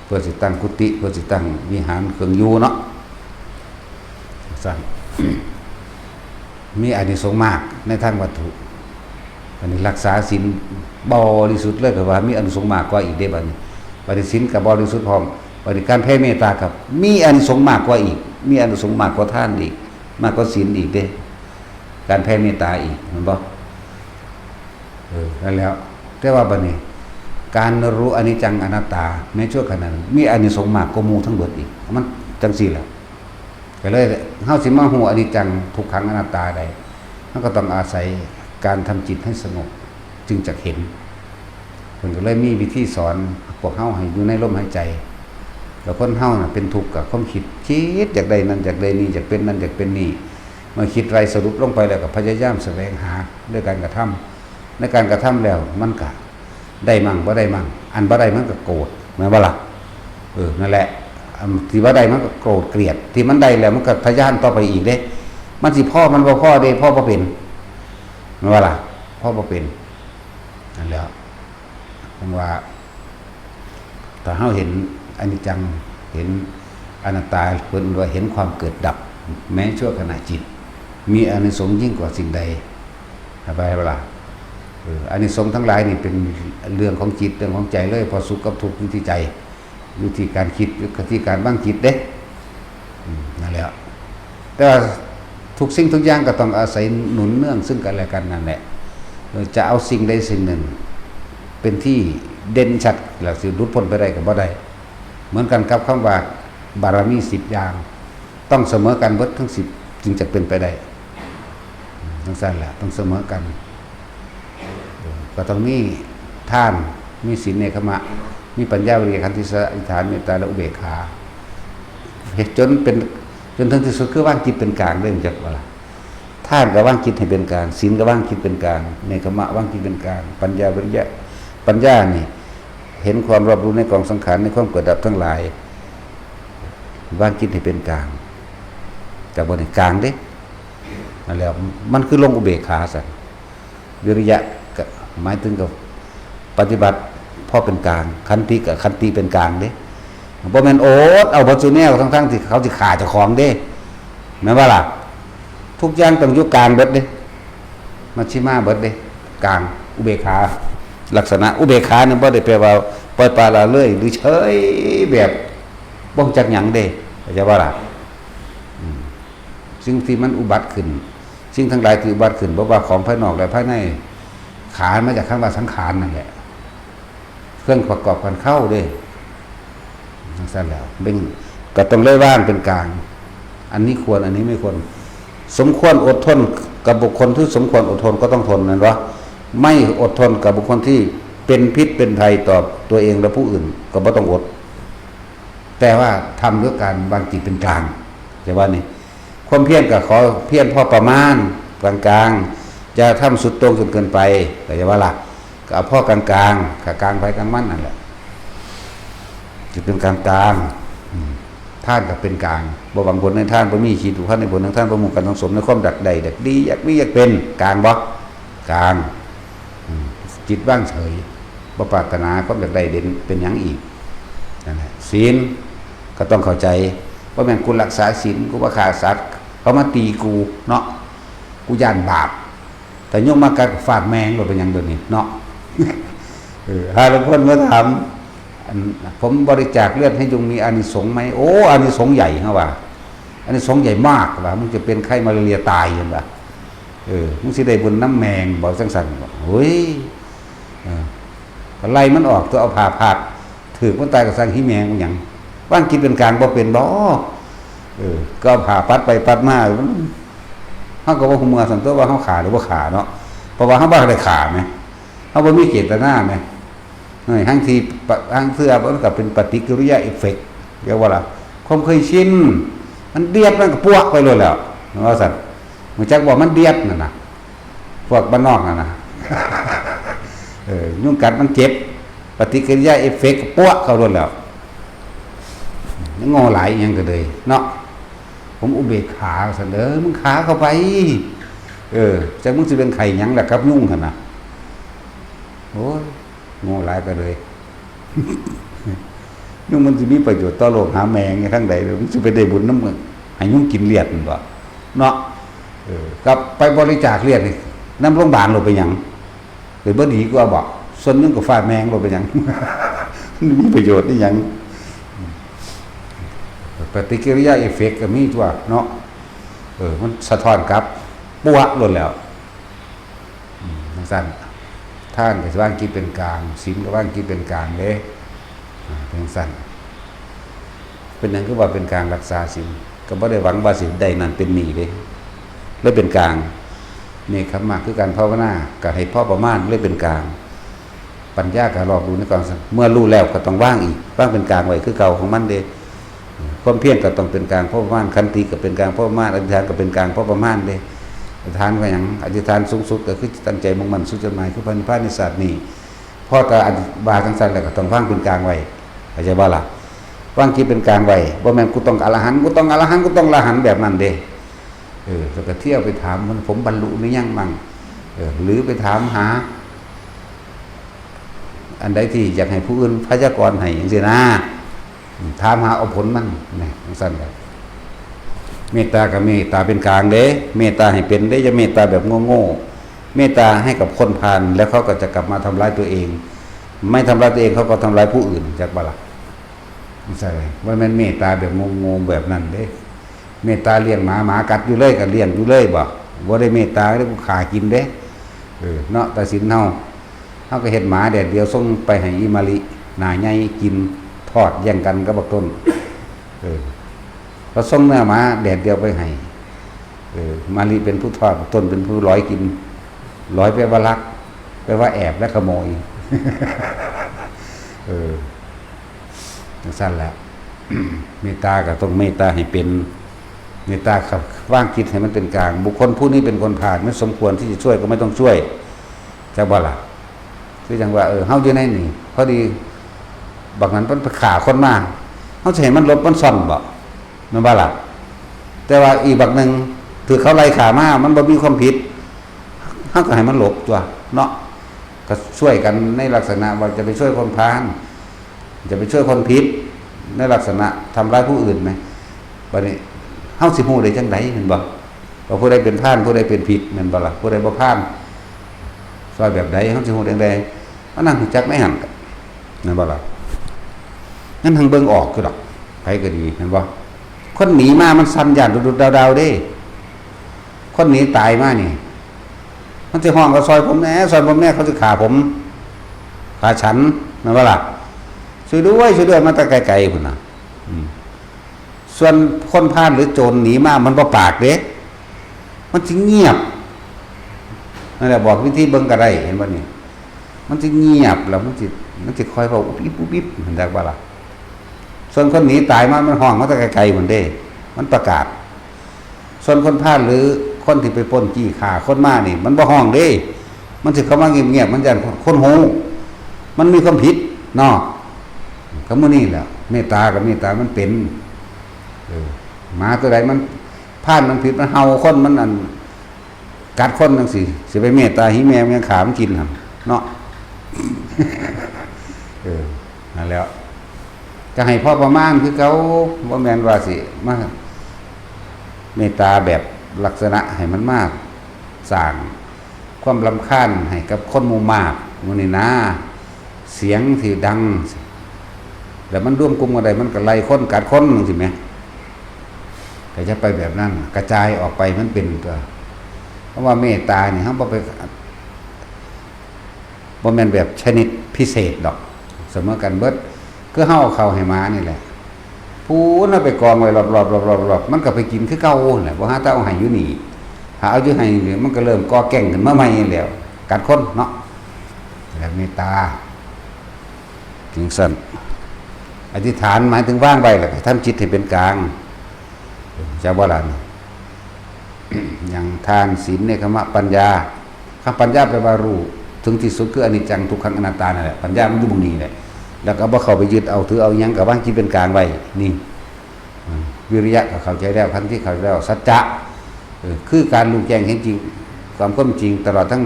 เพื่อสิตั้งกุฏิเพื่อสิตั้งวิหารเครื่องอยู่เนาะสั่น มีอานิสงส์มากในทางวัตถุอันนี้รักษาศีลบริสุทธิ์เลยก็ว่ามีอานิสงส์มากกว่าอีกได้บัดนี้บัดนี้ศีลกับบริสุทธิ์พร้อมบัดนี้การแผ่เมตตากับมีอานิสงส์มากกว่าอีกมีอานิสงส์มากกว่าทานอีกมากกว่าศีลอีกเด้การแผ่เมตตาอีกมันบ่นั่นแล้วแต่ว่าบัดนี้การรู้อนิจจังอนัตตาในชั่วขณะนั้นมีอานิสงส์มากกว่าหมู่ทั้งเบิดอีกมันจังซี่แหละก็เลยเฮาสิมาฮู้อนิจจังทุกขังอนัตตาได้เฮาก็ต้องอาศัยการทำจิตให้สงบจึงจะเห็นเพิ่นก็เลยมีวิธีสอนพวกเฮาให้อยู่ในลมหายใจแล้วคนเฮาน่ะเป็นทุกข์กับความคิดอยากได้นั่นอยากได้นี่อยากเป็นนั่นอยากเป็นนี่เมื่อคิดไรสรุปลงไปแล้วก็พยายามแสวงหาด้วยการกระทำในการกระทำแล้วมันก็ได้มั่งบ่ได้มั่งอันบ่ได้มันก็โกรธแม่นบ่ล่ะนั่นแหละที่บ่ได้มันก็โกรธเกลียดที่มันได้แล้วมันก็ทะยานต่อไปอีกเด้มันสิพ่อมันบ่พ่อเด้พ่อบ่เป็นแม่นบ่ล่ะพ่อบ่เป็นนั่นแหละผมว่าถ้าเฮาเห็นอนิจจังเห็นอนัตตาเพิ่นว่าเห็นความเกิดดับแม้ชั่วขณะจิตมีอานิสงส์ยิ่งกว่าสิ่งใดไปเวลาอานิสงส์ทั้งหลายนี่เป็นเรื่องของจิตเรื่องของใจเลยพอสุขกับทุกข์อยู่ที่ใจอยู่ที่การคิดอยู่ที่การบ้างจิตเด้นั่นแหละแต่ทุกสิ่งทุกอย่างก็ต้องอาศัยหนุนเนื่องซึ่งกันและกันนั่นแหละจะเอาสิ่งใดสิ่งหนึ่งเป็นที่เด่นชัดแล้วสิรุดพ้นไปได้ก็บ่ได้เหมือนกันกับคำว่าบารมี10อย่างต้องเสมอกันเบิดทั้ง10จึงจะเป็นไปได้ทั้งสั้นแหละต้องเสมอกันก็ต้องมีทานมีศีลเนกขมะมีปัญญาวิริยะขันติสัจฐานเมตตาและอุเบกขาจนถึงที่สุดคือว่างจิตเป็นกลางเรื่องจักว่าล่ะทานก็ว่างจิตให้เป็นกลางศีลก็ว่างจิตเป็นกลางเนกขมะว่างจิตเป็นกลางปัญญาวิริยะปัญญานี่เห็นความรอบรู้ในกองสังขารในความเกิดดับทั้งหลายว่างจิตให้เป็นกลางแต่บ่ได้กลางเด้นั่นแหละมันคือลงอุเบกขาซั่นวิริยะก็หมายถึงกับปฏิบัติพอเป็นกลางขันติกับขันติเป็นกลางเด้บ่แม่นโอดเอาบ่ซุแนวทั้งๆที่เขาสิฆ่าเจ้าของเด้แม่นบ่ล่ะทุกอย่างต้องอยู่กลางเบิดเด้มัชฌิมาเบิดเด้กลางอุเบกขาลักษณะอุเบกขาเนี่ยบ่ได้แปลว่าปล่อยปละละเลยหรือเฉยแบบบ่จักหยังเด้เข้าใจบ่ล่ะสิ่งที่มันอุบัติขึ้นสิ่งทั้งหลายที่อุบัติขึ้นบ่ว่าของภายนอกและภายในขามาจากคำว่าสังขารนั่นแหละเครื่องประกอบกันเข้าเด้ทั้งนั้นแล้วเป็นก็ต้องเลยว่างเป็นกลางอันนี้ควรอันนี้ไม่ควรสมควรอดทนกับบุคคลที่สมควรอดทนก็ต้องทนนั่นวะไม่อดทนกับบุคคลที่เป็นพิษเป็นภัยต่อตัวเองและผู้อื่นก็บ่ต้องอดแต่ว่าทำด้วยการวางจิตเป็นกลางแต่ว่านี่ ความเพียรก็ขอเพียรพอประมาณกลางๆจะทำสุดโต่งจนเกินไปแต่อย่าว่าล่ะก็เอาพ่อกลางๆกลางไปกลางมันนั่นแหละจะเป็นกลางท่านก็เป็นกลางบ่หวังผลในท่านบ่มีขีดถูกท่านในผลของท่านบ่มุ่งกันทั้งสมในความดักใดดักดีอยากมีอยากเป็นกลางบ่กลางจิตว่างเฉยบ่ปรารถนาความดักใดเด่นเป็นหยังอีกนั่นแหละศีลก็ต้องเข้าใจว่าแม่นกูรักษาศีลกูบ่ฆ่าสัตว์เขามาตีกูเนาะกูย่านบาปแต่โยมมากัดฝากแมงบ่เป็นหยังเดี๋ยวนี้เนาะหาหลวงพ่อมาถามผมบริจาคเลือดให้ยุงมีอานิสงส์ไหมโอ้อานิสงส์ใหญ่ฮะว่าอานิสงส์ใหญ่มากว่ามึงจะเป็นไข้มาลาเรียตายยังว่ามึงสิได้บุญน้ำแมงบอกจังสันบอกเฮ้ยก็ไล่มันออกตัวเอาผ่าพาดถือมันตายกับสังหิแมงมันอย่างว่างคิดเป็นกลางบ่เป็นบ่ก็ผ่าปัดไปปัดมาเขาก็ว่าหัวสันตัวว่าเขาขาหรือว่าขาเนาะเพราะว่าเขาบ้าได้ขาไหมเขาบ่มีเจตนาไหมทั้งทีทั้งเสื้อมันก็เป็นปฏิกิริยาเอฟเฟกต์เรียกว่าอะไรความเคยชินมันเดียดมันก็พวกไปเลยแล้วว่าสัตว์มันจักบอกมันเดียดน่ะนะพวกบ้านนอกน่ะนะยุ่งกัดมันเจ็บปฏิกิริยาเอฟเฟกต์พวกเขาเลยแล้วงอไหลยังก็เลยเนาะผมอุเบกขาสันเด้อมึงขาเข้าไปจะมึงจะเป็นไข่ยังแหละครับยุ่งขนาดโอ้ยโง่หลายไปเลยยุ่งมันจะมีประโยชน์ต่อโลกหาแมงไงทั้งใดเลยมันจะไปได้บุญน้ำเงินให้ยุ่งกินเลือดมันบ่เนาะกับไปบริจาคเลือดนี่น้ำโรงพยาบาลเราไปยังหรือบ่ดีก็บอกส่วนนึงกับฟาดแมงเราไปยังมีประโยชน์นี่ยังปฏิกิริยาเอฟเฟกต์ก็มีตัวเนาะมันสะท้อนกับปัวหล่นแล้วสั้นท่านก็ว่างคิดเป็นกลางศีลก็ว่างคิดเป็นกลางเลยเป็นสั้นเป็นอย่างคือว่าเป็นกลางรักษาศีลก็ไม่ได้หวังว่าศีลใดนั้นเป็นหนี้เลยเลยเป็นกลางนี่ครับมากคือการภาวนาก็ให้พ่อประมาณเลยเป็นกลางปัญญาก็รอบรู้ในก่อนเมื่อรู้แล้วก็ต้องว่างอีกว่างเป็นกลางไว้คือเก่าของมันเด้ความเพียรก็ต้องเป็นกลางพ่อประมาณขันติก็เป็นกลางพ่อประมาณอธิษฐานก็เป็นกลางพ่อประมาณเด้อธิษฐานก็อย่างอธิษฐานสูงสุดก็คือตั้งใจมุ่งมั่นสู่จุดหมายคือพระนิพพานในศาสตร์นี้พ่อตาบาจังซั่นแล้วก็ต้องว่างเป็นกลางไว้เข้าใจบ่ล่ะว่างคิดเป็นกลางไว้บ่แม่นกูต้องอรหันต์กูต้องอรหันต์กูต้องอรหันต์แบบนั้นเด้แล้วก็เที่ยวไปถามมันผมบรรลุหรือยังมั่งหรือไปถามหาอันใดที่อยากให้ผู้อื่นพยากรณ์ให้จังซี่นะถามหาเอาผลมันนี่จังซั่นแหละเมตตากับเมตตาเป็นกลางเด้เมตตาให้เป็นได้จะเมตตาแบบโง่ๆเมตตาให้กับคนพาลแล้วเขาก็จะกลับมาทำร้ายตัวเองไม่ทำร้ายตัวเองเขาก็ทำร้ายผู้อื่นจากบ่ล่ะไม่ใช่ว่ามันเมตตาแบบงงๆแบบนั้นเด้เมตตาเลี้ยงหมาหมากัดอยู่เลยก็เลี้ยงอยู่เลยบ่ได้เมตตาได้กูขากินเด้เนาะแต่ศีลเฮาก็เฮ็ดหมาแดดเดียวส่งไปให้อีมาลิหน้าใหญ่กินทอดแย่งกันกับบักต้นเราส่งเนื้อหมาแดดเดียวไปให้มาลิเป็นผู้ทอดต้นเป็นผู้ร้อยกินร้อยไปว่ารักไปว่าแอบและขโมยสั้นแล้วเมตตาก็ต้องเมตตาให้เป็นเมตตาครับว่างคิดให้มันเป็นกลางบุคคลผู้นี้เป็นคนผ่านไม่สมควรที่จะช่วยก็ไม่ต้องช่วยจะบ่ล่ะคือจังว่าเฮาอยู่ในนี่พอดีบางนั้นมันขาคนมาเฮาจะเห็นมันลบมันซ่อนบ่มันบ่ล่ะแต่ว่าอีกบางนึงถือเขาไล่ขามามันบ่มีความผิดเฮาก็ให้มันหลบตัวเนาะก็ช่วยกันในลักษณะว่าจะไปช่วยคนพาลจะไปช่วยคนผิดในลักษณะทำร้ายผู้อื่นไหมบัดนี้เฮาสิฮู้ได้จังได๋เห็นบ่ว่าผู้ใดเป็นพาลผู้ใดเป็นผิดแม่นบ่ล่ะผู้ใดบ่พาลซอยแบบใดเฮาสิฮู้ได้จังได๋มันนั่งรู้จักไม่หั่นแม่นบ่ล่ะนั่นทางเบิ่งออกคือดอกไผก็ดีเห็นบ่คนหนีมามันสั่นย่านดุดๆดาวๆเด้คนหนีตายมานี่มันสิฮ้องก็ซอยผมแหน่ซอยผมแหน่เขาสิฆ่าผมฆ่าฉันแม่นบ่ล่ะช่วยด้วยมาแต่ไกลๆพุ่นน่ะส่วนคนพาลหรือโจรหนีมามันบ่ปากเด้มันสิเงียบนั่นแหละบอกวิธีเบิ่งก็ได้เห็นบ่นี่มันสิเงียบแล้วมันสิคอยเว้าอุบอิบอุบอิบเห็นจักบ่ล่ะส่วนคนหนีตายมามันห้องมาแต่ไกลๆพุ่นเด้มันประกาศ ส่วนคนพลาดหรือคนที่ไปปล้นจี้ฆ่าคนมานี่มันบ่ห้องเด้มันสิเข้ามาเงียบๆมันจะคนโหมันมีความผิดเนาะก็มื้อนี้แหละเมตตากับเมตตามันเป็นหมาตัวใดมันพลาดมันผิดมันเห่าคนมันอันกัดคนจังซี่สิไปเมตตาหิแมวยังขามันกินหั่นเนาะนั่นแล้วจะให้พ่อประมาณคือเขาบ่แม่นว่าสิมาเมตตาแบบลักษณะให้มันมากสร้างความรำคาญให้กับคนหมู่มากมื้อนี้นะเสียงที่ดังแล้วมันร่วมกลุ่มกันได้มันก็ไล่คนกัดคนจังซี่แหมก็จะไปแบบนั้นกระจายออกไปมันเป็นตัวเพราะว่าเมตตานี่เฮาบ่ไปบ่แม่นแบบชนิดพิเศษดอกเสมอกันเบิดคือเฮาเข้าให้หมานี่แหละพูนเอาไปกองไว้รอบๆๆๆมันก็ไปกินคือเก่าแหละบ่หาแต่เอาให้อยู่นี่หาเอาอยู่ให้มันก็เริ่มก่อแก่งขึ้นมาใหม่แล้วกัดคนเนาะแล้วเมตตาถึงสั่นอธิษฐานหมายถึงว่างไว้แหละทำจิตให้เป็นกลางจะบ่ล่ะอย่างทานศีลเนกขมะปัญญาคำปัญญาแปลว่ารู้ถึงที่สุดคืออนิจจังทุกขังอนัตตานั่นแหละปัญญามันอยู่ตรงนี้แหละแล้วก็บ่เข้าไปยึดเอาถือเอาหยังก็วางจิตเป็นกลางไว้นี่วิริยะก็เข้าใจแล้วขันธ์ที่เข้าใจแล้วสัจจะคือการรู้แจ้งเห็นจริงความเป็นจริงตลอดทั้ง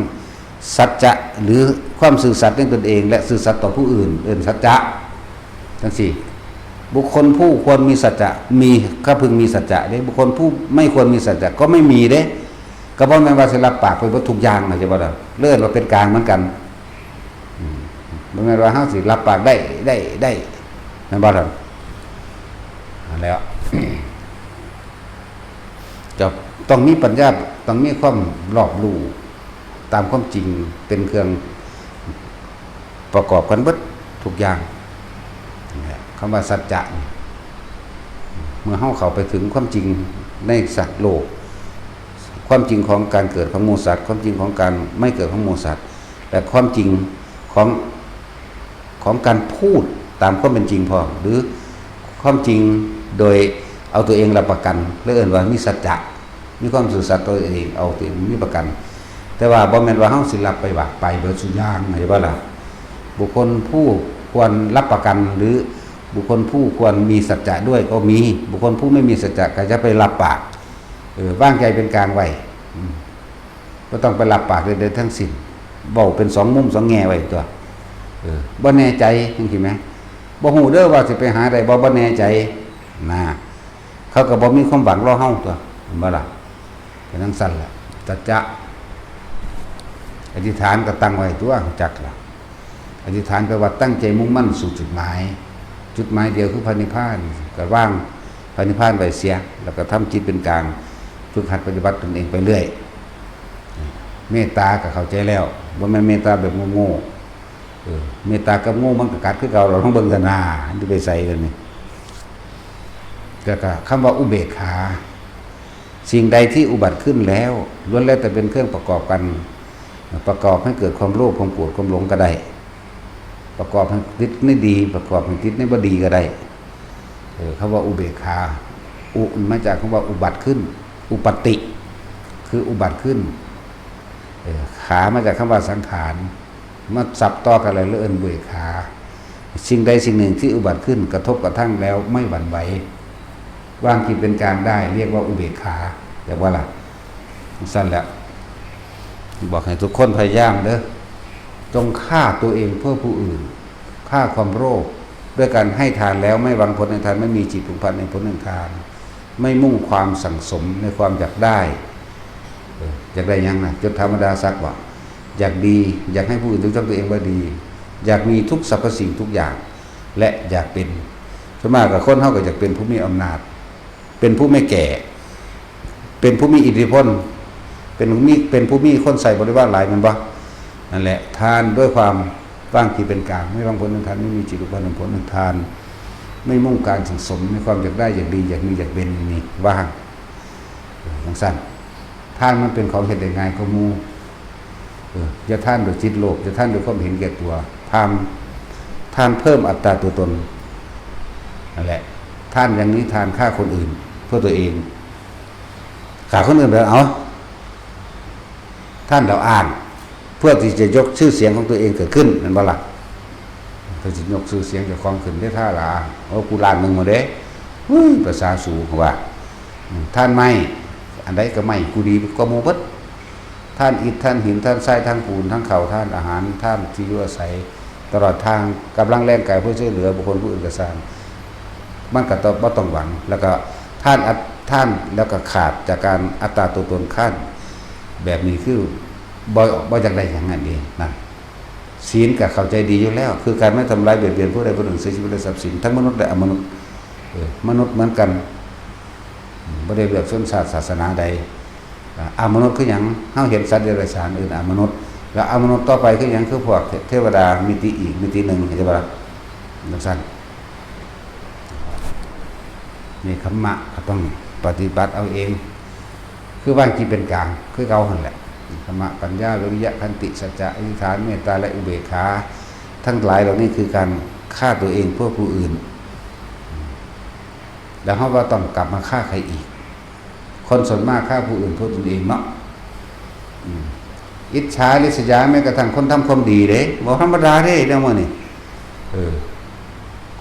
สัจจะหรือความซื่อสัตย์ในตนเองและซื่อสัตย์ต่อผู้อื่นสัจจะทั้งสี่บุคคลผู้ควรมีสัจจะมีก็พึงมีสัจจะเด้บุคคลผู้ไม่ควรมีสัจจะก็ไม่มีเด้ก็บ่แม่นว่าสิรับปากไปบ่ทุกอย่างนะจะบ่ล่ะเลิศว่าเป็นกลางเหมือนกันบ่แม่นว่าเฮาสิรับปากได้แม่นบ่ล่ะนั่นแล้วจะต้องมีปัญญาต้องมีความรอบรู้ตามความจริงเป็นเครื่องประกอบกันเบิดทุกอย่างคำว่าสัจจะเมื่อเฮาเข้าไปถึงความจริงในสัตว์โลกความจริงของการเกิดของหมู่สัตว์ความจริงของการไม่เกิดของหมู่สัตว์และความจริงของการพูดตามความเป็นจริงพอหรือความจริงโดยเอาตัวเองรับประกันและเอิ้นว่ามีสัจจะมีความซื่อสัตย์ตัวเองเอาตัวเองมีประกันแต่ว่าบ่แม่นว่าเฮาสิรับไปว่าไปเบิดสุอย่างเห็นบ่ล่ะบุคคลผู้ควรรับประกันหรือบุคคลผู้ควรมีสัจจะด้วยก็มีบุคคลผู้ไม่มีสัจจะก็จะไปรับปากวางใจเป็นกลางไว้ก็ต้องไปรับปากใดๆทั้งสิ้นเว้าเป็น2มุม2แง่ไว้ตัวบ่แน่ใจจังซี่แหมบ่ฮู้เด้อว่าสิไปหาได้บ่แน่ใจนะเขาก็บ่มีความหวังรอเฮาตัวเห็นบ่ล่ะเป็นจังซั่นล่ะสัจจะอธิษฐานก็ตั้งไว้ตัวจักล่ะอธิษฐานแปลว่าตั้งใจมุ่งมั่นสู่จุดหมายเดียวคือพระนิพพานก็ว่างพระนิพพานไว้เสียแล้วก็ทำจิตเป็นกลางฝึกหัดปฏิบัติตนเองไปเรื่อยเมตตาก็เข้าใจแล้วบ่แม่นเมตตาแบบโง่เมตตากับโง่มันก็กัดคือเก่าเราต้องเบิ่งตาหน้าที่ไปใส่กันนี่ก็คำว่าอุเบกขาสิ่งใดที่อุบัติขึ้นแล้วล้วนแล้วแต่เป็นเครื่องประกอบกันประกอบให้เกิดความโลภความโกรธความหลงก็ได้ประกอบให้ติดในดีประกอบให้ติดในบ่ดีก็ได้คำว่าอุเบกขาอุมาจากคำว่าอุบัติขึ้นอุปติคืออุบัติขึ้นขามาจากคำว่าสังขารมาสับต่อกันอะไรแล้วเอิ้นอุเบกขาสิ่งใดสิ่งหนึ่งที่อุบัติขึ้นกระทบกระทั่งแล้วไม่หวั่นไหววางจิตเป็นกลางได้เรียกว่าอุเบกขาเรียกว่าล่ะสั้นแล้วบอกให้ทุกคนพยายามเด้อจงฆ่าตัวเองเพื่อผู้อื่นฆ่าความโลภด้วยการให้ทานแล้วไม่หวังผลในทานไม่มีจิตผูกพันในผลในทานไม่มุ่งความสั่งสมในความอยากได้อยากได้ยังนะจนธรรมดาสักว่าอยากดีอยากให้ผู้อื่นยกย่องตัวเองว่าดีอยากมีทุกสรรพสิ่งทุกอย่างและอยากเป็นส่วนมากกับคนเฮาก็อยากเป็นผู้มีอำนาจเป็นผู้ไม่แก่เป็นผู้มีอิทธิพลเป็นผู้มีคนใส่บริวารหลายมันบ่นั่นแหละทานด้วยความว่างที่เป็นกลางไม่วางผลในทานไม่มีจิตอุปนิผลในทานไม่มุ่งการสั่งสมในความอยากได้อยากดีอยากมีอยากเป็นนี่ว่างอย่างสั้นทานมันเป็นของเห็นได้ง่ายก็มูอย่าท่านโดยจิตโลภอย่าท่านโดยความเห็นแก่ตัวทานเพิ่มอัตราตัวตนนั่นแหละท่านอย่างนี้ทานฆ่าคนอื่นเพื่อตัวเอง ขาคนอื่นแบบเอาท่านเราอ้างเพื่อที่จะยกชื่อเสียงของตัวเองเกิดขึ้นนั่นบ่ล่ะเพื่อจะยกชื่อเสียงจากความขึ้นได้ท่าละโอ้กูล้านหนึ่งมาเด้ภาษาสูงว่าท่านไม่อันใดก็ไม่กูดีก็โมบัดท่านอิฐท่านหินท่านทรายท่านปูนท่านเข่าท่านอาหารท่านที่อยู่อาศัยตลอดทางกำลังแรงกายเพื่อช่วยเหลือบุคคลผู้อื่นกระสานมันก็ต้องหวังแล้วก็ท่านแล้วก็ขาดจากการอัตตาตัวตนขั้นแบบนี้คือบ่จากใดอย่างนั้นเองนะศีลกับเข้าใจดีอยู่แล้วคือการไม่ทำร้ายเบียดเบียนผู้ใดผู้หนึ่งเสียชีวิตและทรัพย์สินทั้งมนุษย์และอมนุษย์มนุษย์เหมือนกันบ่ได้เลือกชนชาติศาสนาใดอมนุษย์คือหยังเฮาเห็นสัตว์เดรัจฉานอื่นอมนุษย์แล้วอมนุษย์ต่อไปคือหยังคือพวกเทวดามิติอีกมิติหนึ่งเห็นบ่ล่ะนักสั้นนี่คัมมะก็ต้องปฏิบัติเอาเองคือวางจิตเป็นกลางคือเก่าหั่นแหละธรรมะปัญญาวิริยะขันติสัจจะอธิษฐานเมตตาและอุเบกขาทั้งหลายเหล่านี้คือการฆ่าตัวเองเพื่อผู้อื่นแล้วเขาว่าต้องกลับมาฆ่าใครอีกคนส่วนมากฆ่าผู้อื่นเพื่อตนเองเนาะอิจฉาริษยาแม้กระทั่งคนทำความดีเด้บ่ธรรมดาเด้เรื่องมันนี่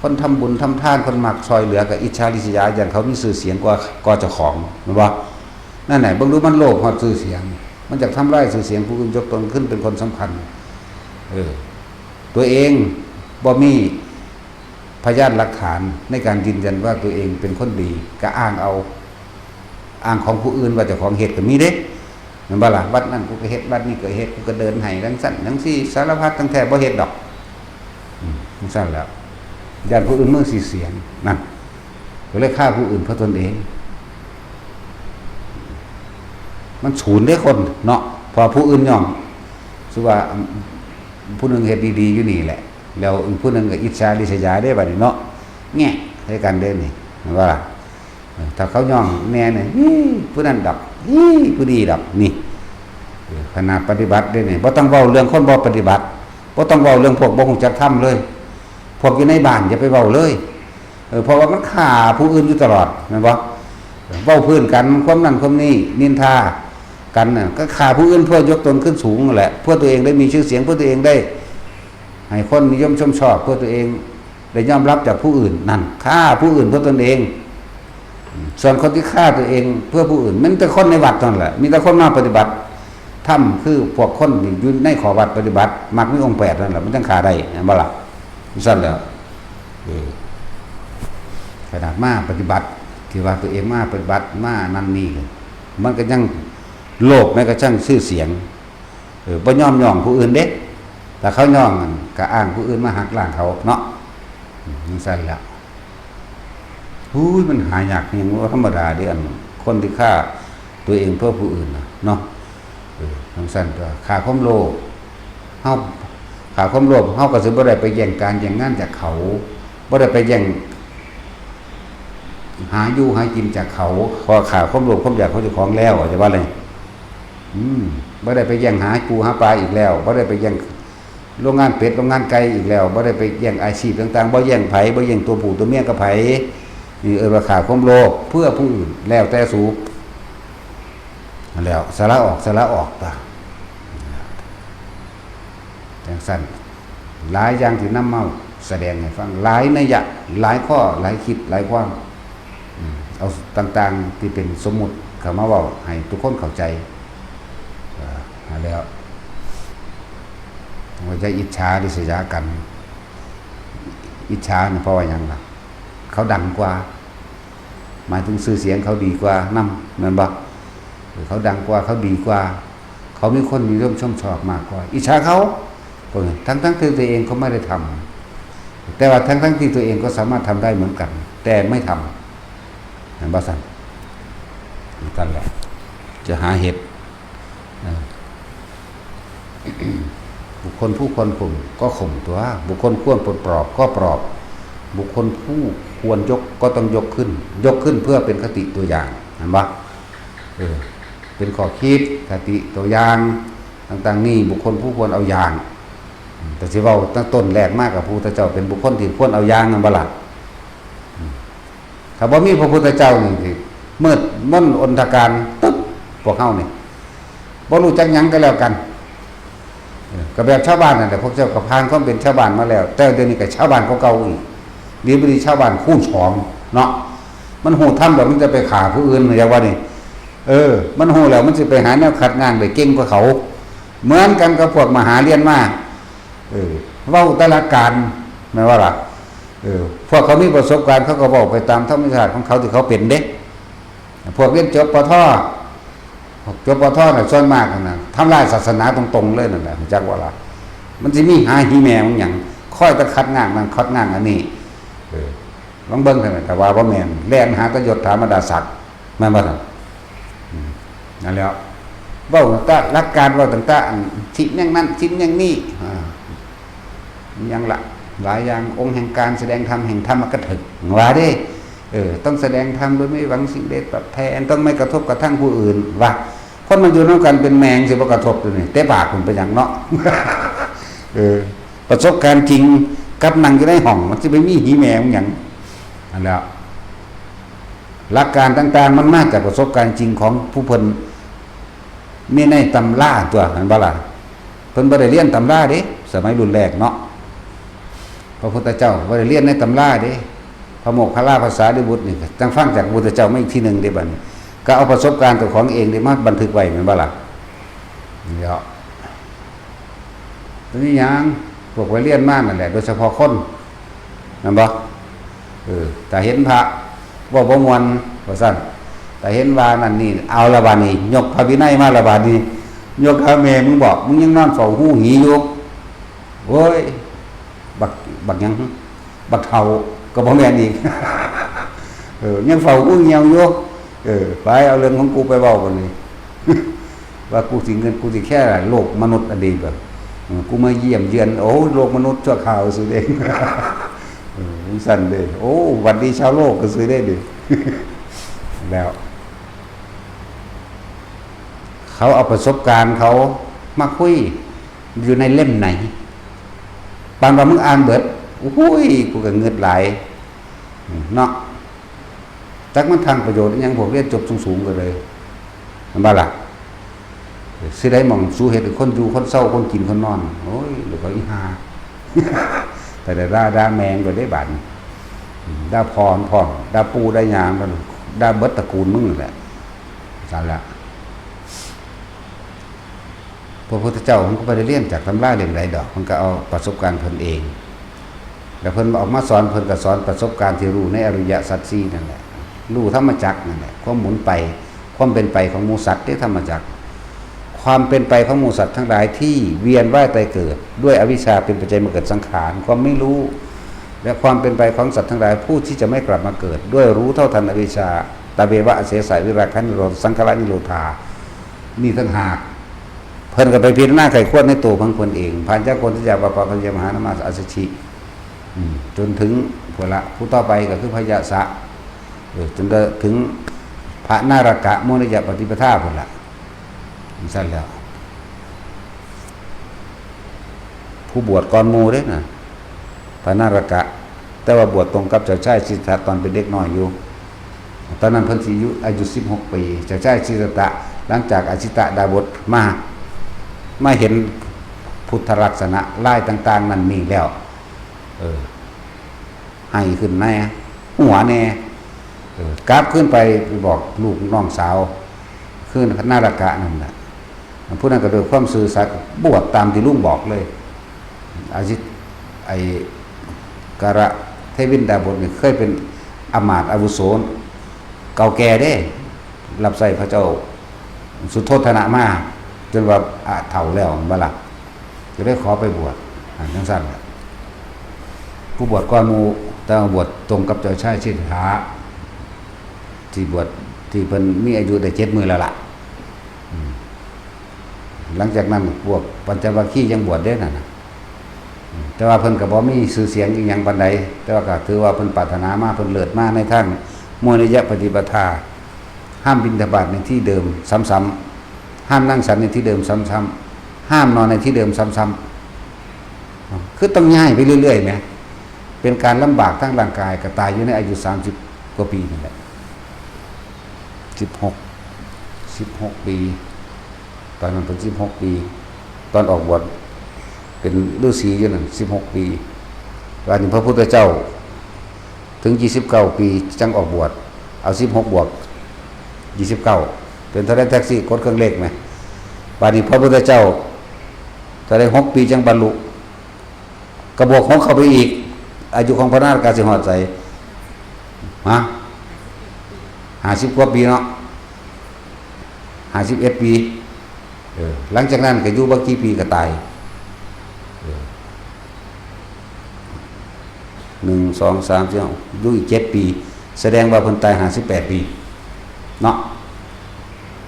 คนทำบุญทำทานคนมักซอยเหลือกับอิจฉาริษยาอย่างเขามีชื่อเสียงกว่าเจ้าของแม่นบ่นั่นแหละบ่รู้มันโลภฮอดชื่อเสียงมันจากทำลายชื่อเสียงผู้อื่นยกตนขึ้นเป็นคนสำคัญตัวเองบ่มีพยานหลักฐานในการยืนยันว่าตัวเองเป็นคนดีก็อ้างของผู้อื่นว่าเจ้าของเฮ็ดก็มีเด้แม่นบ่ล่ะวัดนั้นกูก็เฮ็ดวัดนี้ก็เฮ็ดกูก็เดินให้จังซั่นจังซี่สารพัดทั้งแท้บ่เฮ็ดดอกจังซั่นแล้วญาติผู้อื่นเมื่อเสียงนั่นก็เลยฆ่าผู้อื่นเพราะตนเองมันศูนย์ได้คนเนาะพอผู้อื่นย่องสุว่าผู้นึงเฮ็ดดีๆอยู่นี่แหละแล้วอีกผู้นึงก็อิจฉาริษยาได้บัดนี้เนาะแง่ให้กันเด้นี่ว่าถ้าเขาย่องแน่เนี่ยผู้นั้นดับผู้ดีดับนี่ขณะปฏิบัติได้นี่บ่ต้องเว้าเรื่องคนบ่ปฏิบัติบ่ต้องเว้าเรื่องพวกบ่ฮู้จักธรรมเลยพวกอยู่ในบ้านอย่าไปเว้าเลยเพราะว่ามันฆ่าผู้อื่นอยู่ตลอดแม่นบ่เว้าพื้นกันความนั้นความนี้นินทากันน่ะก็ฆ่าผู้อื่นเพื่อยกตนขึ้นสูงนั่นแหละเพื่อตัวเองได้มีชื่อเสียงเพื่อตัวเองได้ให้คนนิยมชมชอบเพื่อตัวเองได้ยอมรับจากผู้อื่นนั่นฆ่าผู้อื่นเพื่อตนเองส่วนคนที่ฆ่าตัวเองเพื่อผู้อื่นมันแต่คนในวัดนั่นแหละมีแต่คนมาปฏิบัติธรรมคือพวกคนอยู่ในขอวัดปฏิบัติมักมีองค์8นั่นแหละมันต้องฆ่าได้บ่ล่ะสั่นแล้วขนาดมาปฏิบัติที่ว่าตัวเองมาปฏิบัติมานั่นนี่มันก็ยังโลภแม้กระทั่งชื่อเสียงบ่ยอมย่องผู้อื่นเด้แต่เขาย่องกันก็อ้างผู้อื่นมาหักล้างเขาเนาะจังซั่นแล้วมันหายากอย่างว่าธรรมดาเด้อันคนที่ฆ่าตัวเองเพื่อผู้อื่นเนาะจังซั่นก็ฆ่าความโลภเฮาขาความโลภเฮาก็สิบ่ได้ไปแย่งการแย่งงานจากเขาบ่ได้ไปแย่งหาอยู่หากินจากเขาพอขาความโลภความอยากเขาเจ้าของแล้วจะว่าอะไรบ่ได้ไปแย่งหาปูหาปลาอีกแล้วบ่ได้ไปแย่งโรงงานเป็ดโรงงานไก่อีกแล้วบ่ได้ไปแย่งอาชีพต่างๆบ่แย่งไผบ่แย่งตัวผู้ตัวเมียกับไผนี่ว่าขาความโลภเพื่อผู้อื่นแล้วแต่สูบแล้วสาระออกตาจังซั่นหลายอย่างที่นำมาแสดงให้ฟังหลายนัยยะหลายข้อหลายคิดหลายความเอาต่างๆที่เป็นสมมุติเข้ามาเว้าให้ทุกคนเข้าใจแล้วว่าจะอิจฉาริษยากันอิจฉาเนี่ยเพราะว่าหยังล่ะเขาดังกว่าหมายถึงชื่อเสียงเขาดีกว่านำนั่นบ่เขาดังกว่าเขาดีกว่าเขามีคนนิยมชมชอบมากกว่าอิจฉาเขาทั้งที่ตัวเองเขาไม่ได้ทำแต่ว่าทั้งที่ตัวเองก็สามารถทำได้เหมือนกันแต่ไม่ทำนั่นบ่สั่นนั่นแหละจะหาเหตุบุคคลผู้ควรข่มก็ข่มตัวบุคคลควรปลอบก็ปลอบบุคคลผู้ควรยกก็ต้องยกขึ้นเพื่อเป็นคติตัวอย่างเห็นปะเป็นข้อคิดคติตัวอย่างต่างๆนี่บุคคลผู้ควรเอาอย่างแต่สิเว้าตั้งต้นแรกมากกับพระพุทธเจ้าเป็นบุคคลที่ควรเอาอย่างนั่นบ่ล่ะถ้าบ่มีพระพุทธเจ้านี่สิมืดมนอนทการตึ๊บ พวกเฮานี่บ่รู้จักหยังก็แล้วกันก็แบบชาวบ้านนั่นแหละพวกเจ้าก็ผ่านความเป็นชาวบ้านมาแล้วแต่เดี๋ยวนี้ก็ชาวบ้านเก่าๆอีกดีบ่ดีชาวบ้านคูณ2เนาะมันฮู้ทำแล้วมันจะไปฆ่าผู้อื่นอย่างว่านี่มันฮู้แล้วมันสิไปหาแนวขัดง้างได้เก่งกว่าเขาเหมือนกันกับพวกมหาเรียนมาเว้าแต่ละการแม่นว่าล่ะพวกเขามีประสบการณ์เขาก็เว้าไปตามธรรมชาติของเขาที่เขาเป็นเด้พวกเรียนจบปทน่ะส่วนมากน่ะทำลายศาสนาตรงๆเลยนั่นแหละจักว่าล่ะมันสิมีหาหีแม่มันหยังค่อยตะคัดง้างนั่นคัดง้างอันนี้ลองเบิ่งเถอะแต่ว่าบ่แม่นแล่นหากยศธรรมดาศักดิ์แม่นบ่ล่ะนั่นแล้วเว้าตั้งหลักการเว้าต่างๆชิ้นอย่างนั้นชิ้นอย่างนี้อย่างละหลายอย่างองค์แห่งการแสดงธรรมแห่งธรรมกถึกว่าเด้ต้องแสดงธรรมโดยไม่หวังสิ่งใดตอบแทนต้องไม่กระทบกระทั่งผู้อื่นว่าคนมันอยู่นำกันเป็นแมงสิบ่กระทบตัวนี้แต่ปากมันเป็นหยังเนาะ ประสบการณ์จริงกับนั่งอยู่ในห้องมันสิไปมีหีแมงหยังนั่นแหละหลักการต่างๆมันมาจากประสบการณ์จริงของผู้เพิ่นมีในตำราตัวเห็นบ่ล่ะเพิ่นบ่ได้เรียนตำราเด้สมัยรุ่นแรกเนาะพระพุทธเจ้าบ่ได้เรียนในตำราเด้พระโมคคัลลาภาษาดิบุตรนี่จังฟังจากพระพุทธเจ้าไม่อีกทีนึงเด้บัดนี้ก็เอาประสบการณ์ตัวของเองได้มาบันทึกไว้แม่นบ่ล่ะเดี๋ยวตัวนี้หยังพวกไว้เรียนมานั่นแหละโดยเฉพาะคนแม่นบ่แต่เห็นพระว่าบ่ม่วนว่าซั่นแต่เห็นว่านั่นนี่เอาละบาดนี้ยกพระวินัยมาละบาดนี้ยกหาแม่มึงบอกมึงยังนอนเฝ้าหูหีอยู่โอ้ยบักหยังบักเฒ่าก็บ่แม่นอีก ยังเฝ้าหูเหี่ยวอยู่ไปเอาเรื่องของกูไปเว้าบัดนี้ ว่ากูสิเงินกูสิแค่โลกมนุษย์อันเดียวแบบกูมาเยี่ยมเยือนโอ้โลกมนุษย์ชั่วคราวซื่อเด้ สั่นเด้โอ้หวัดดีชาวโลกก็ซื่อได้ดิ แล้วเขาเอาประสบการณ์เขามาคุยอยู่ในเล่มไหนบางว่ามึงอ่านเบิดอุ้ยกูก็เงิดหลายเนาะจักมันทางประโยชน์ยังพวกเรียนจบสูงๆกันเลยมันบ่ล่ะสิได้มองสู้เฮ็ดคนอยู่คนเศร้าคนกินคนนอนโอ้ยหรือเขาอีหา แต่ด่าแมงก็ได้บาดด่าพรด่าปูด่ายามกันด่าเบิดตระกูลมึงนั่นแหละสั่นละพระพุทธเจ้ามันก็บ่ได้เรียนจากตำราเล่มใดดอกมันก็เอาประสบการณ์เพิ่นเองแล้วเพิ่นออกมาสอนเพิ่นก็สอนประสบการณ์ที่รู้ในอริยสัจสี่นั่นแหละรู้ธรรมจักรนั่นแหละความหมุนไปความเป็นไปของหมู่สัตว์ที่ธรรมจักรความเป็นไปของหมู่สัตว์ทั้งหลายที่เวียนว่ายตายเกิดด้วยอวิชชาเป็นปัจจัยมาเกิดสังขารความไม่รู้และความเป็นไปของสัตว์ทั้งหลายผู้ที่จะไม่กลับมาเกิดด้วยรู้เท่าทันอวิชชาตาเบวะเสสายวิราคะนิโรธสังขารนิโรธานี่ทั้งหากเพิ่นก็ไปพิจารณาไขควรในตัวของเพิ่นเองผ่านจากคนที่จะปะปะปัญญามหานามาอสัชชิจนถึงผู้ต่อไปก็คือพยาสะจนถึงพระนารกะโมนิยปฏิปทาพุ่นล่ะสั่นแล้วผู้บวชก่อนหมู่เด้น่ะพระนารกะแต่ว่าบวชตรงกับเจ้าชายสิทธัตถะตอนเป็นเด็กน้อยอยู่ตอนนั้นเพิ่นสิอายุ16 ปีเจ้าชายสิทธัตถะหลังจากอชิตดาบทมาเห็นพุทธลักษณะลายต่างๆนั่นนี่แล้วให้ขึ้นแน่หัวแน่กราบขึ้นไปบอกลูกน้องสาวขึ้นนารกะนั่นแหละผู้นั้นก็โดยความซื่อสัตย์บวชตามที่ลุงบอกเลยการะเทวินดาบทนี่เคยเป็นอมาตย์อาวุโสเก่าแก่เด้รับใส่พระเจ้าสุโธทนะมาจนว่าเฒ่าแล้วบ่ล่ะจะได้ขอไปบวชจังซั่นแหละผู้บวชก่อนหมู่แต่บวชตรงกับเจ้าชายสิทธัตถะที่บวชที่เพิ่นมีอายุได้7 มื้อแล้วล่ะหลังจากนั้นพวกปัญจวัคคีย์ยังบวชได้นั่นน่ะแต่ว่าเพิ่นก็บ่มีชื่อเสียงอีหยังปานใดแต่ว่าก็ถือว่าเพิ่นปรารถนามาเพิ่นเลิศมาในทางโมนิยปฏิปทาห้ามบิณฑบาตในที่เดิมซ้ำๆห้ามนั่งฉันในที่เดิมซ้ำๆห้ามนอนในที่เดิมซ้ำๆคือต้องย้ายไปเรื่อยๆแหมเป็นการลำบากทั้งร่างกายก็ตายอยู่ในอายุ30 กว่าปีนั่นแหละ16 16 ปีตอนนั้นเป็น16 ปีตอนออกบวชเป็นฤาษีอยู่นั่น16 ปีวันนี้พระพุทธเจ้าถึง29 ปีจังออกบวชเอา16บวก29เป็นเท่าไรแท็กซี่กดเครื่องเลขไหมวันนี้พระพุทธเจ้าจะได้6 ปีจังบรรลุกระบอกของเข้าไปอีกอายุของพระนาฏกาสิหอดใส่50 กว่าปีเนาะ51 ปีหลังจากนั้นก็อยู่บางกี่ปีก็ตาย1 2 3 4อยู่อีก7 ปีแสดงว่าเพิ่นตาย58 ปีเนาะ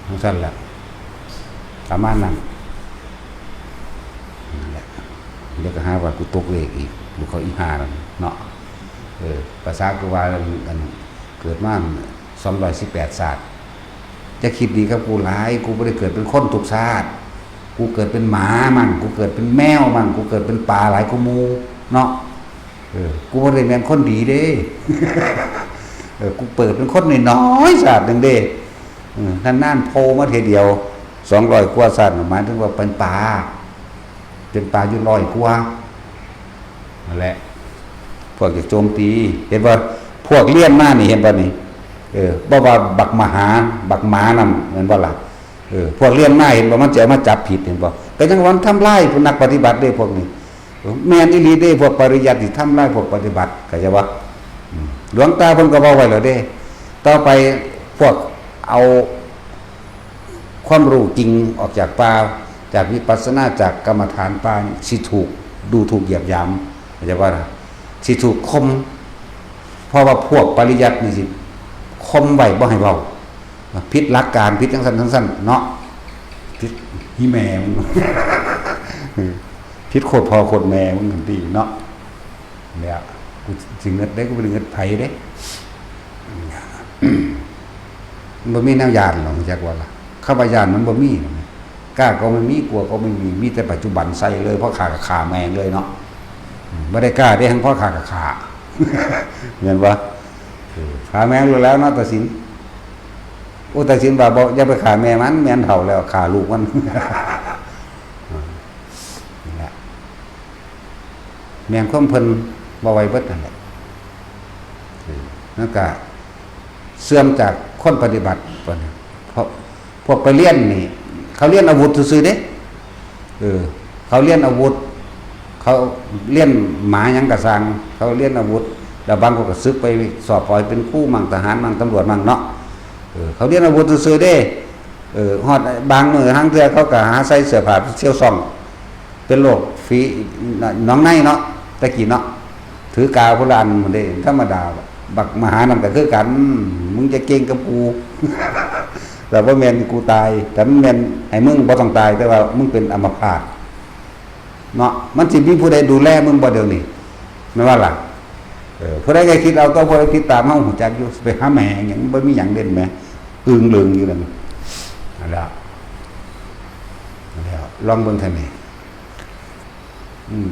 ทั้งสั้นแหละประมาณนั้นเดี๋ยวก็หาว่ากูตกเลขอีกลูกเขาอีหาแล้วเนาะภาษากูว่าอันเกิดมา218 ศาสตร์จะคิดดีกับกูหลายกูไม่ได้เกิดเป็นคนทุกชาติกูเกิดเป็นหมามั่งกูเกิดเป็นแมวมั่งกูเกิดเป็นปลาหลายกูมูเนาะกูไม่ได้เป็นคนดีเด้ กูเปิดเป็นคนน้อยๆศาสตร์นึงเด้นั่นๆโพมาทีเดียว200 กว่าศาสตร์หมายถึงว่าเป็นปลาอยู่100 กว่านั่นแหละพวกจะโจมตีเห็นว่าพวกเลี้ยนมานี่เห็นป่ะนี่บ่ว่าบักมหาบักหมานำเหมือนบ่ล่ะพวกเลี้ยนมาเห็นบ่มันจะมาจับผิดเห็นบ่ก็จังวันทำลายผู้นักปฏิบัติได้พวกนี้แม่นอีหลีได้พวกปริยัติที่ทำลายพวกปฏิบัติก็จะว่าหลวงตาเพิ่นก็เว้าไว้แล้วเด้ต่อไปพวกเอาความรู้จริงออกจากป่าจากวิปัสสนาจากกรรมฐานป่าสิถูกดูถูกเหยียบย่ำก็จะว่าสิถูกคมเพราะว่าพวกปริยัตินี่สิคมไว้บ่ให้เว้าผิดหลักการผิดจังซั่นเนาะผิดฮีแม่มึง ผิดโคตรพ่อโคตรแม่มึงดีเนาะแล้วกูสิเงิดได้กูบ่ได้เงิดไผเด้ บ่มีแนวยานหรอกจักว่าล่ะคำว่ายานมันบ่มีกล้าก็ไม่มีกลัวก็ไม่มีแต่ปัจจุบันใส่เลยเพราะขากับขาแม่งเลยเนาะบ่ได้กล้าได้ทั้งเพราะขากับขาเหมือนว่าขาแม่รู้แล้วเนาะตัดสินตัดสินว่าบอกอย่าไปขาแม่มันแม่นเฒ่าแล้วขาลูกมันนี่แหละแม่นความเพิ่นบ่ไว้เบิดนั่นแหละนั่นก็เสื่อมจากคนปฏิบัติเพราะพวกไปเรียนนี่เขาเรียนอาวุธซื่อๆเด้เขาเรียนอาวุธเขาเรียนหมาหยังกะสังเขาเรียนอาวุธแล้วบางคนก็ซึกไปสอบปล่อยเป็นผู้มั่งทหารมั่งตำรวจมั่งเนาะเขาเรียนอาวุธซื่อๆเด้ฮอดบางมือทั้งเทื่อเขาก็หาใส่เสื้อผ้าเชี่ยวซ่องเป็นโรคฝีน้องในเนาะตะกี้เนาะถือกาวโบราณหมดเด้ธรรมดาบักมหานำก็คือกันมึงจะเก่งกับกู แต่ว่าแม่นกูตายแต่มันแม่นให้มึงบ่ต้องตายแต่ว่ามึงเป็นอัมพาตเนาะมันสิมีผู้ใดดูแลมึงบ่เดี๋ยวนี้แม่ว่าล่ะผู้ใดก็คิดเอาก็ผู้ใดคิดตามเฮาฮู้จักอยู่ไปหาแม่หยังบ่มีหยังเด่นแม่อึ้งลึงอยู่นั่นแล้วลองเบิ่งท่านนี่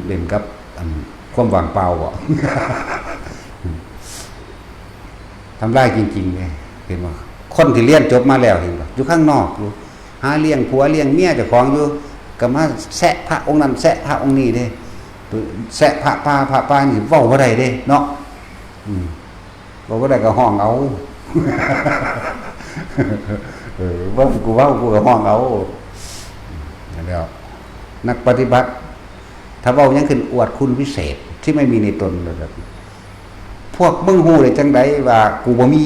เล่นกับความว่างเปล่าบ่ ทำได้จริงๆเลยเห็นบ่คนที่เรียนจบมาแล้วเห็นบ่อยู่ข้างนอกอยู่หาเลี้ยงผัวเลี้ยงเมียเจ้าของอยู่ก็มาแซะพระองค์นั้นแซะพระองค์นี้เด้แซะพระป่านี่เว้าบ่ได้เด้เนาะเว้าบ่ได้ก็ห้องเอา ว่ากูก็ห้องเอาแล้วนักปฏิบัติถ้าเว้ายังขึ้นอวดคุณวิเศษที่ไม่มีในตนเลยพวกมึงฮู้ได้จังไดว่ากูบ่มี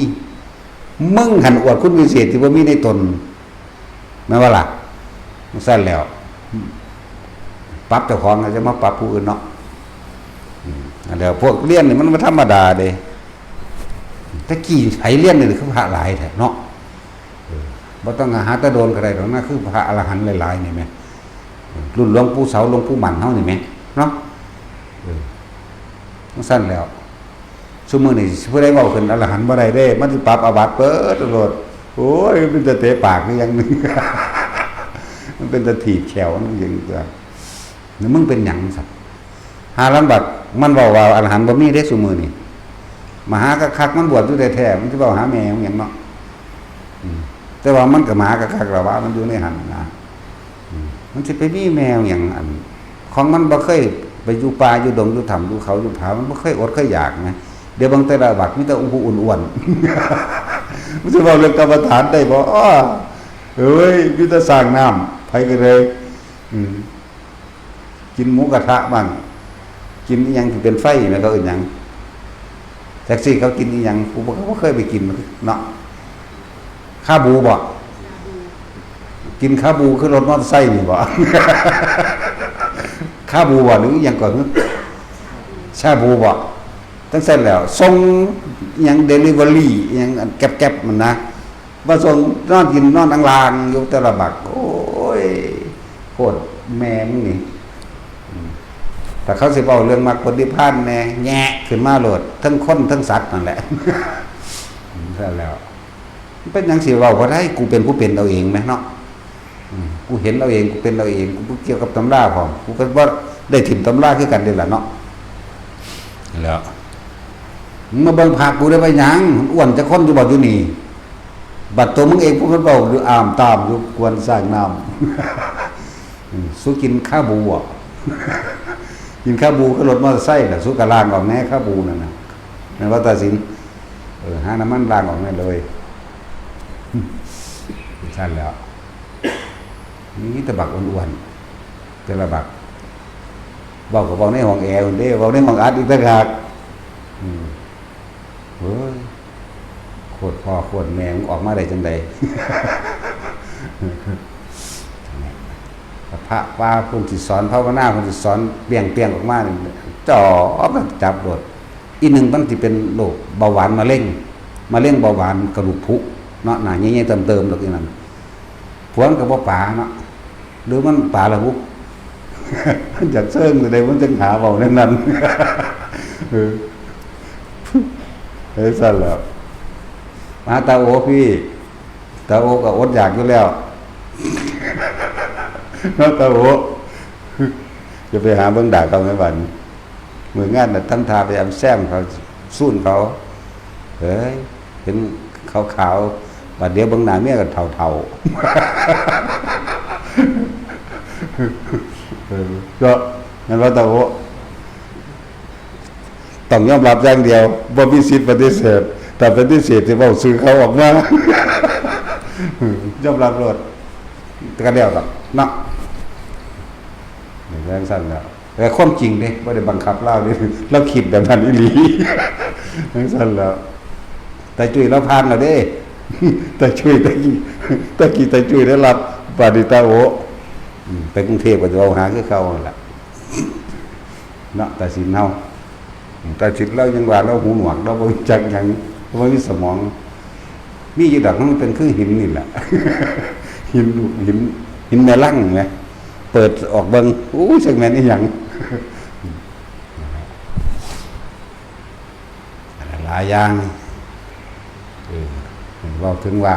มึงหันอวดคุณวิเศษที่บ่มีในตนแม่นว่าล่ะมันซั่นแล้วปรับเจ้าของจะมาปรับผู้อื่นเนาะแล้วพวกเรียนนี่มันบ่ธรรมดาเด้ตะกี้ไผเรียนนี่คือพระหลายแท้เนาะบ่ต้องหาตะโดนก็ได้ดอกนะคือพระอรหันต์หลายๆนี่แม่รุ่นหลวงปู่เสาหลวงปู่หมั่นเฮานี่แม่เนาะมันซั่นแล้วซุมื้อนี้ผู้ใดเว้าขึ้นอรหันต์บ่ได้เด้มันสิปรับอาบัติเปิดตลอดโอ้ยเป็นตะเตะปากคืออย่างนึง มันเป็นตะถีบแขวนั่นอย่างตัวนี่มึงเป็นหยังสัตว์หาลังบัดมันเว้าว่าอรหันต์บ่มีเด้ซุมื้อนี้มหาคักๆมันบวชอยู่แท้ๆมันสิเว้าหาแม่ของหยังเนาะ แต่ว่ามันกับหมากับคักละว่ามันอยู่ในหันนะมันจะไปมีแมวอย่างอันของมันบ่เคยไปอยู่ป่าอยู่ดงอยู่ถ้ำอยู่เขาอยู่ผามันบ่เคยอดเคยอยากนะเดี๋ยวบางแต่ละบักมีแต่องค์อ้วนๆมันจะบอกเรื่องกรรมฐานได้บ่อ้อเอ้ยมีแต่สร้างน้ำไปกันเลยกินหมูกระทะบ้างกินอีหยังที่เป็นไฟแม่เขาอื่นหยังแท็กซี่เขากินอีหยังกูบ่เคยไปกินเนาะข้าบูบ่กินข้าบูคือรถมอเตอร์ไซค์นี่บ่ข้าบูบ่หรืออย่างก่อนชาบูบ่ตั้งเส้นแล้วส่งอย่างเดลิเวอรี่อย่างแก๊บๆมันนะว่าส่งนอนกินนอนอังลางอยู่แต่ละบักโอ้ยโคตรแม่มึงนี่แต่เขาสิเว้าเรื่องมรรคผลนิพพานแน่แงะขึ้นมาโลดทั้งคนทั้งสัตว์นั่นแหละใช่แล้วเป็นหยังสิเว้าบ่ได้กูเป็นผู้เป็นเอาเองมั้ยเนาะกูเห็นเอาเองกูเป็นเอาเองกูเกี่ยวกับตำราพร้อมกูก็ว่าได้ถิ่มตำราคือกันนี่แหละเนาะแล้วมาเบิ่งภาคกูได้ไปหยังอ้วนจะคนอยู่บ่อยู่นี่บัดตัวมึงเองผู้มันเว้าอยู่อามตามอยู่กวนสร้างน้ำสู้กินข้าวบูอ่ะกินข้าวบูก็รถมอเตอร์ไซค์น่ะสู้กะล้างออกแน่ข้าวบูนั่นน่ะแม่นว่าตัดสินหาน้ำมันล้างออกแน่เลยซั่นแล้วนี่ตะบักอ้วนๆแต่ละบักเว้าก็เว้าในห้องแอร์พุ่นเด้เว้าในห้องอัดอีกต่างหากเฮ้ยโคตรพ่อโคตรแม่ออกมาได้จังได๋พระว่าเพิ่นสิสอนภาวนาเพิ่นสิสอนเปียงๆออกมานี่จ่อก็จับโดดอีกหนึ่งมันสิเป็นโรคเบาหวานมะเร็งเบาหวานกระดูกผุเนาะหน้าใหญ่ๆเติมๆดอกอีนั่นพวงก็บ่ปาเนาะหรือมันปาละบุมันอยากเซิงได้มันจึงหาเว้านั่นนั่นสั่นแล้วมาตาโอพี่ตาโอก็อดอยากอยู่แล้วเนาะตาโอจะไปหาเบิ่งด่าเขาแม่บัดมื้องานน่ะทำท่าพยายามแซมเขาสู้เขาเฮ้ยเห็นขาวๆบัดเดี๋ยวเบิ่งหน้าเมียก็เฒ่าๆก็นั่นว่าตาโอต้องยอมรับอย่างเดียวบ่มีสิทธิ์ปฏิเสธแต่ปฏิเสธที่เว้าซื่อเขาออกมายอมรับโลดก็แล้วดอกเนาะอย่างสั้นแล้วแต่ความจริงเด้บ่ได้บังคับเล่าเด้เราคิดแบบนั้นอีหลีอย่างสั้นแล้วแต่จุ้ยเราผ่านแล้วเด้แต่จุ้ยตะจุ้ยได้รับปฏิตาโอไปกรุงเทพก็จะเอาหาคือเขานั่นล่ะเนาะแต่สิเฮาแต่จิตเรายังว่าเราหูหนวกเราบ่จักหยังบ่มีสมองมีอยู่ดอกมันเป็นคือหินนี่แหละหินแม่ลังแหมเปิดออกเบิ่งโอ้ยจักแม่นอีหยังหลายอย่างเว้าถึงว่า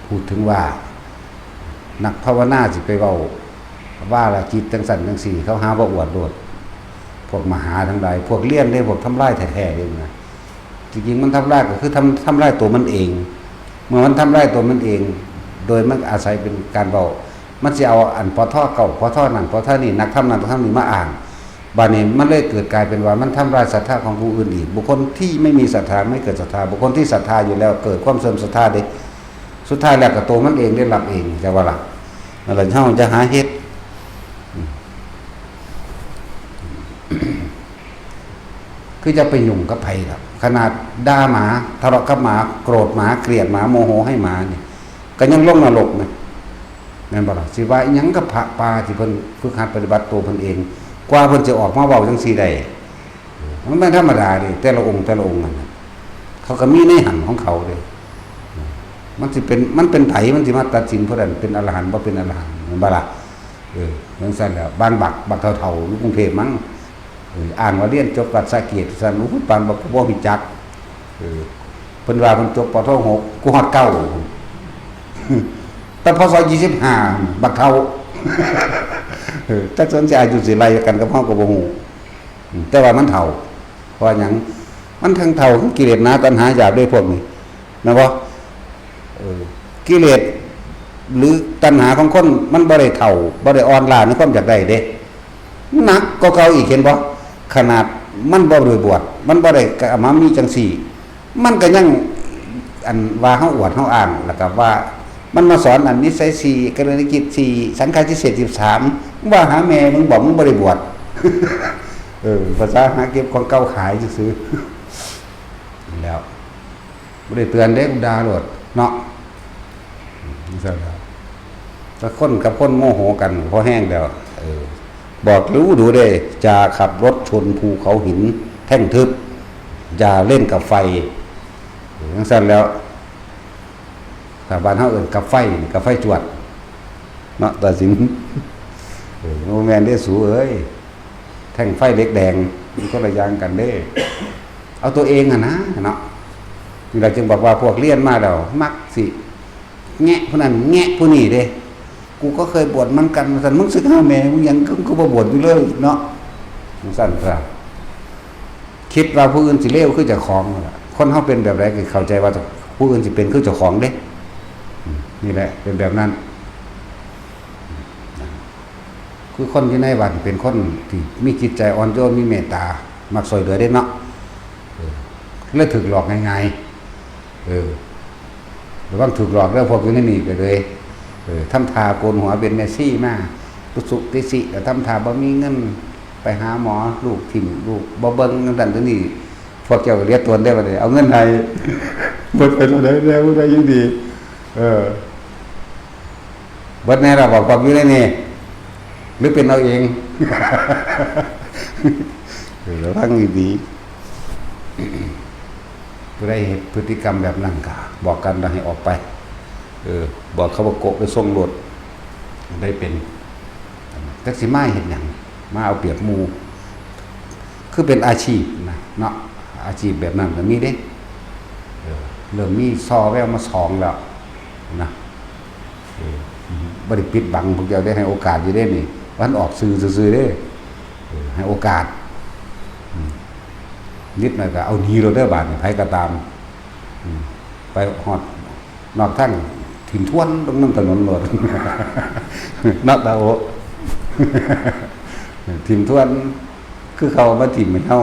พูดถึงว่านักภาวนาสิไปเว้าว่าละจิตจังสั่นจังซี่เขาหาว่าอวดโดดพวกมหาทั้งหลายพวกเลี้ยนได้พวกทำลายแท้ๆเองนะจริงๆมันทำลายก็คือทำลายตัวมันเองเมื่อมันทำลายตัวมันเองโดยมันอาศัยเป็นการเว้ามันสิเอาอันพอท่อเก่าพอท่อนั่นพอท่อนี่นักทำนั้นทำนี่มาอ่านบาดนี้มันเลยเกิดกลายเป็นว่ามันทำลายศรัทธาของผู้อื่นอีกบุคคลที่ไม่มีศรัทธาไม่เกิดศรัทธาบุคคลที่ศรัทธาอยู่แล้วเกิดความเสื่อมศรัทธาได้สุดท้ายแล้วก็ตัวมันเองได้รับเองแต่ว่าล่ะนั่นแหละเฮาจะหาเฮ็ดคือจะไปยุ่งกับไผครับขนาดด่าหมาทะเลาะกับหมาโกรธหมาเกลียดหมาโมโหให้หมานี่ก็ยังลงนรกนะแม่นบ่ล่ะสิว่าอีหยังกับพระป่าที่เพิ่นฝึกหัดปฏิบัติตัวเพิ่นเองกว่าเพิ่นจะออกมาเว้าจังซี่ได้มันไม่ธรรมดาเด้แต่ละองค์นั่นเขาก็มีในหันของเขาเด้มันเป็นไผมันสิมาตัดสินผู้นั้นเป็นอรหันต์บ่เป็นอรหันต์แม่นบ่ล่ะจังซั่นแล้วบ้านบักเฒ่าๆอยู่กรุงเทพมั้งอ่านว่าเรียนจบรัฐสาเกตซั่นรู้ปานบ่ฮู้จักเพิ่นว่าเพิ่นจบปท6กูฮอด9แต่พศ25บักเฒ่าจักสนใจอายุสิไล่กันกับเฮาก็บ่ฮู้แต่ว่ามันเฒ่าเพราะหยังมันทั้งเฒ่าทั้งกิเลสหนาตัณหาหยาบด้วยพวกนี้นะบ่ กิเลสหรือตัณหาของคนมันบ่ได้เท่าบ่ได้อ่อนล้าในความอยากได้เด้หนักก็เก่าอีกเห็นบ่ขนาดมันบ่ได้บวชมันบ่ได้มามีจังซี่มันก็ยังอันว่าเฮาอวดเฮาอ้างแล้วก็ว่ามันมาสอนอันนิสัย4กรณีกิจ4สังขารพิเศษ13ว่าหาแม่มึงบอกมึงบ่ได้บวช ภาษาหาเก็บของเก่าขายซื่อๆแล้วบ่ได้เตือนเด้กูด่าโลดเนาะนี่ซะแล้วถ้าคนกับคนโมโหกันพอแห้งแล้วบอกรู้ดูเด้จะขับรถชนภูเขาหินแท่งทึบอย่าเล่นกับไฟจังซั่นแล้วถ้าบ้านเฮาเอิ้นกับไฟจวดเนาะตัดสินโมแมนได้สูเอ้ยแท่งไฟเล็กแดงมันก็ระยางกันเด้เอาตัวเองอะนะเนาะนี่เราจึงบอกว่าพวกเรียนมาแล้วมักสิแงะผู้นั้นแงะผู้นี้เด้กูก็เคยบวชมันกันซั่นมึงสึกหาแม่มึงยังกูบ่บวชอยู่เลยเนาะจังซั่นซะคิดว่าผู้อื่นสิเลวคือเจ้าของล่ะคนเฮาเป็นแบบใดก็เข้าใจว่าผู้อื่นสิเป็นคือเจ้าของเด้นี่แหละเป็นแบบนั้นคือคนที่ในวัดเป็นคนที่มีจิตใจอ่อนโยนมีเมตตามักช่วยเหลือได้เนาะแล้วถูกหลอกง่ายๆหรือว่าถูกหลอกแล้วพวกอยู่ในนี่ไปเลยทำทาโกนหัวเป็นเมสซี่มาตุสุติสิแต่ทำทาบ่มีเงินไปหาหมอลูกถิ่มลูกบ่เบิ่งนั่นตัวนี้พวกเจ้าก็เรียกตัวได้บ่ได้เอาเงินให้เบิดไปเท่าใดแล้วได้ยังดีเบิดแน่เราบอกอยู่ในนี่หรือเป็นเราเองระวังดีๆผู้ใดเห็นพฤติกรรมแบบนั้นก็บอกกันให้ออกไปบอกเขาว่าโกะไปส่งรถได้เป็นแท็กซี่มาเห็นหยังมาเอาเปรียบหมู่คือเป็นอาชีพนะเนาะอาชีพแบบนั้นก็มีเด้เริ่มมีซอแววมา2แล้วนะบ่ได้ปิดบังพวกเจ้าได้ให้โอกาสอยู่เด้นี่วันออกสื่อซื่อๆเด้ให้โอกาสนิดหน่อยก็เอาหนีเราเด้อบาดนี่ไผก็ตามไปฮอดนอกทั้งถิ่มทวนตรงนั้นถนนโลดนักตาโอถิ่มทวนคือเขามาถิ่มให้เฮา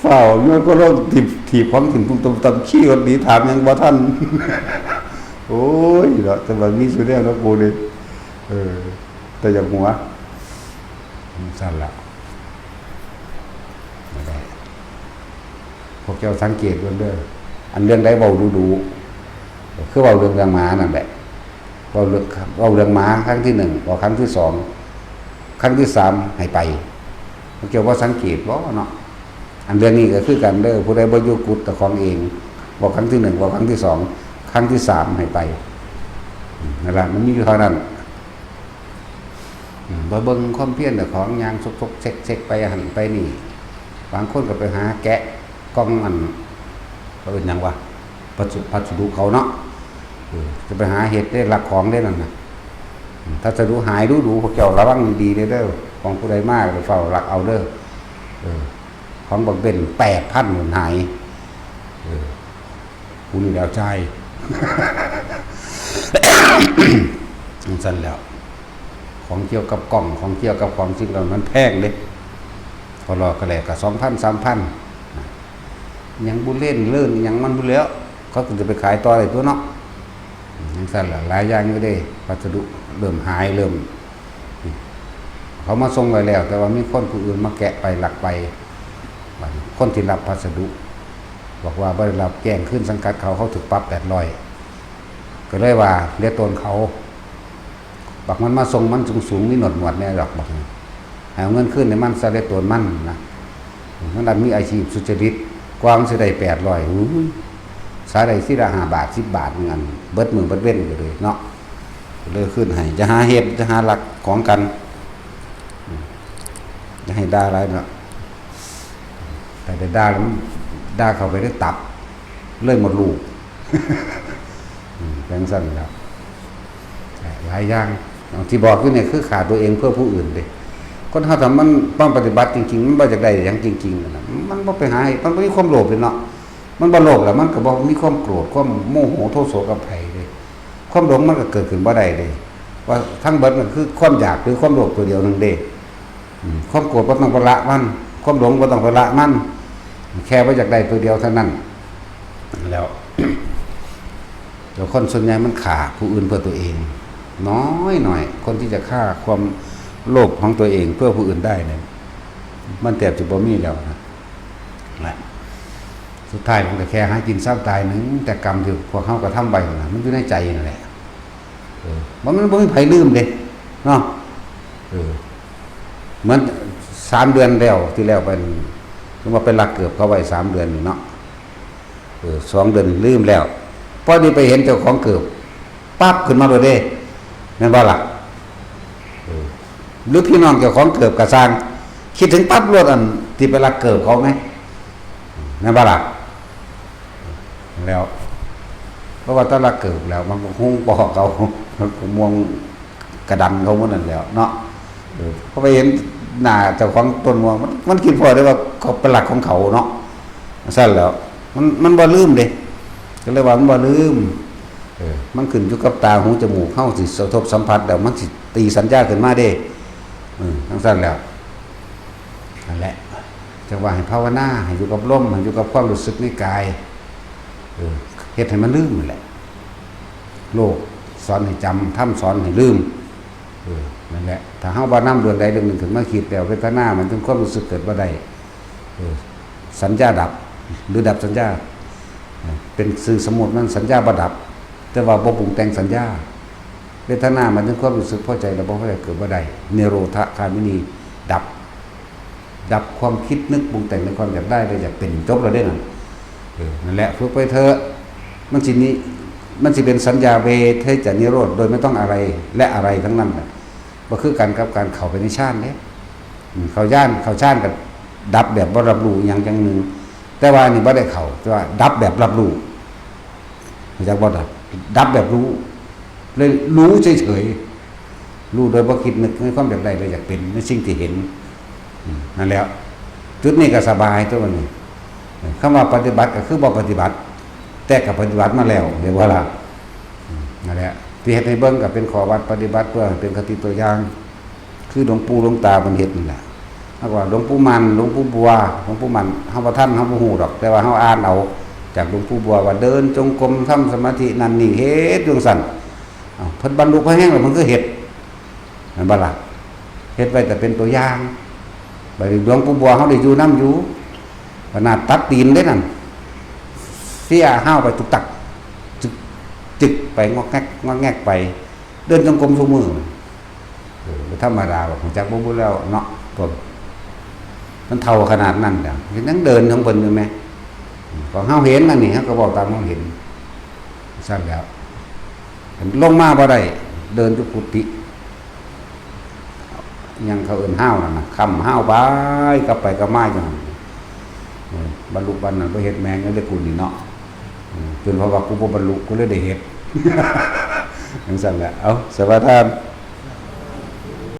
เฝ้าเมื่อก็ลงถีบของถิ่มตุ้มๆตำขี้รถหนีถามยังบ่ทันโอ้ยเนาะแต่ว่ามีสุดแล้วเนาะกูนี่แต่อย่างหัวสั่นละไม่ได้พวกเจ้าสังเกตกันเด้ออันเรื่องได้เบาดูคือเบาเรื่องหมานั่นแหละเบาเรื่องหมาครั้งที่1เบาครั้งที่2ครั้งที่3ให้ไปพวกเจ้าว่าสังเกตบ่เนาะอันเรื่องนี้ก็คือกันเด้อผู้ใดบ่อยู่กุฏแต่ของเองบอกครั้งที่1บอกครั้งที่2ครั้งที่3ให้ไปนั่นล่ะมันมีอยู่เท่านั้นบ่เบิ่งความเพียรแต่ของยางซกๆเซ็กๆไปหันไปนี่บางคนก็ไปหาแกะกล้องมันก็เป็นหยังวะพัสดุเขาเนาะจะไปหาเห็ดได้ลักของได้นั่นน่ะถ้าจะดูหายดูพวกเจ้าระวังดีๆเด้อของผู้ใดมากเฝ้าลักเอาเด้อของบักเป็น8,000หนุนหายผู้นี่แล้วใจสั่นแล้วของเกี่ยวกับกล่องของเกี่ยวกับของสิ่งเหล่านั้นแพงเลยพอรอกระแลก็ 2,000 3,000ยังบุเล่นเลื่อนยังมันบุแล้วเขาก็จะไปขายต่ออะไรตัวเนาะยังสั่นละหลายอย่างอยู่เด้พัสดุเริ่มหายเริ่มเขามาส่งไว้แล้ว แต่ว่ามีคนผู้อื่นมาแกะไปหลักไปคนที่รับพัสดุบอกว่าบ่ได้รับแจ้งขึ้นสังกัดเขาถูกปรับ800ก็เลยว่าเรียกตนเขาบอกมันมาส่งมันสูงมีหนวดแน่ดอกบอกให้เอาเงินขึ้นในมันซะได้ตัวมันนะมันดันมีอาชีพสุจริตกว้างสิได้800อุ้ยสาได้สิละ5 บาท10 บาทเงินเบิดมือเบิดเว้นเลยเนาะเลยขึ้นให้จะหาเฮ็ดจะหาหลักของกันจะให้ด่าอะไรเนาะแต่ได้ด่าแล้วด่าเข้าไปได้ตับเลยหมดลูกแบงสั่นแล้วหลายอย่างที่บอกอยู่เนี่ยคือขาดตัวเองเพื่อผู้อื่นเด้คนเฮาถ้ามันต้องปฏิบัติจริงๆมันบ่จักได้อย่างจริงๆนะมันบ่ไปหามันบ่มีความโลภเลยเนาะมันบ่โลภแล้วมันก็บ่มีความโกรธความโมโหโทโสกับไผเด้ ความหลงมันก็เกิดขึ้นบ่ได้เลยว่าทั้งเบิดมันคือความอยากหรือความโลภตัวเดียวนึงเด้ความโกรธบ่ต้องไปละมันความหลงบ่ต้องไปละมันแค่ว่าอยากได้ตัวเดียวเท่านั้นแล้ว เดี๋ยวคนส่วนใหญ่มันฆ่าผู้อื่นเพื่อตัวเอง น้อยหน่อยคนที่จะฆ่าความโลภของตัวเองเพื่อผู้อื่นได้เนี่ยมันแทบจะบ่มีแล้วนะสุดท้ายมันก็แค่หากินซ้ำตายนึงแต่กรรมที่พวกเขากระทำไปนะมันอยู่ในใจนั่นแหละมันบ่มีไผลืมเด้เนาะเหมือน3 เดือนแล้วที่แล้วเป็นว่าเป็นหลักเกือบเขาไว้3 เดือนนี่เนาะ2 เดือนลืมแล้วพอดีไปเห็นเจ้าของเกือบปั๊บขึ้นมาเลยเด้แม่นบ่ล่ะหรือพี่น้องเจ้าของเกือบกระซังคิดถึงปั๊บรถอันที่ไปหลักเกือบเขาไหมแม่นบ่ล่ะแล้วเพราะว่าถ้าหลักเกือบแล้วมันคงบอกเขามองกระดันเขาหมดนั่นแล้วเนาะเพราะไปเห็นหน้าเจ้าของต้นม่วงมันคิดพอได้ว่าเขาเป็นหลักของเขาเนาะสั้นแล้วมันบ่ลืมเด้ก็เลยว่ามันบ่ลืมมันขึ้นอยู่กับตาหูจมูกเข้าสิสะทบสัมผัสแล้วมันสิตีสัญญาขึ้นมาเด้ทั้งสั้นแล้วนั่นแหละจะว่าให้ภาวนาให้อยู่กับลมให้อยู่กับความรู้สึกในกายเฮ็ดให้มันลืมนั่นแหละโลกสอนให้จำธรรมสอนให้ลืมนั่นแหละถ้าเฮาบ่นำเรื่องใดเรื่องหนึ่งถึงมาคิดแล้วเวทนามันถึงความรู้สึกเกิดบ่ได้สัญญาดับหรือดับสัญญาเป็นสื่อสมมุตินั้นสัญญาบ่ดับแต่ว่าบ่ปรุงแต่งสัญญาเวทนามันถึงความรู้สึกพอใจแล้วบ่พอใจเกิดบ่ได้เนโรธคามินีดับความคิดนึกปรุงแต่งในความอยากได้ได้อยากเป็นจบแล้วได้นั่นแหละฝึกไปเถอะมันสินี้มันสิเป็นสัญญาเวทให้จะนิโรธโดยไม่ต้องอะไรและอะไรทั้งนั้นบ่คือกันกับการเข้าไปในฌานเด้เข้าฌานกับดับแบบบ่รับรู้อย่างจังนึงแต่ว่านี่บ่ได้เข้าแต่ว่าดับแบบรับรู้จากบ่ดับแบบรู้เลยรู้เฉยๆรู้โดยบ่คิดนึกในความอยากได้เลยอยากเป็นในสิ่งที่เห็นนั่นแล้วจุดนี้ก็สบายตัวนี้คำว่าปฏิบัติก็คือบ่ปฏิบัติแต่ก็ปฏิบัติมาแล้วเรียกว่าล่ะนั่นแหละที่เฮ็ดให้เบิ่งก็เป็นข้อวัดปฏิบัติเพื่อเป็นคติตัวอย่างคือหลวงปู่หลวงตาเพิ่นเฮ็ดนี่แหละเฮาว่าหลวงปู่มันหลวงปู่บัวหลวงปู่มันเฮาบ่ทันเฮาบ่ฮู้ดอกแต่ว่าเฮาอ่านเอาจากหลวงปู่บัวว่าเดินจงกรมทำสมาธินั่นนี่เฮ็ดจังซั่นเพิ่นบรรลุพระแห้งแล้วมันก็เฮ็ดนั่นบ่ล่ะเฮ็ดไว้แต่เป็นตัวอย่างบัดนี้หลวงปู่บัวเฮาได้อยู่นำอยู่ขนาดตัดตีนได้นั่นเสียห้าวไปตุกตักจึกไปงอกแงกไปเดินจงกรมทุกมื้อธรรมดาแบบของจักบ่บ่แล้วเนาะต้นมันเท่าขนาดนั้นแล้วยังเดินของเพิ่นอยู่แม่ของเฮาเห็นนั่นนี่เฮาก็บอกตามเฮาเห็นซั่นแล้วลงมาบ่ได้เดินอยู่กุฏิยังเขาเอิ้นห้าวนั่นน่ะค่ำห้าวไปกลับไปก็มาจังบรรลุบัดนั้นบ่เฮ็ดแม่งได้กูนี่เนาะจนเพราะว่ากูบ่บรรลุกูเลยได้เฮ็ดจังซั่นแหละเอาสวัสดีครับ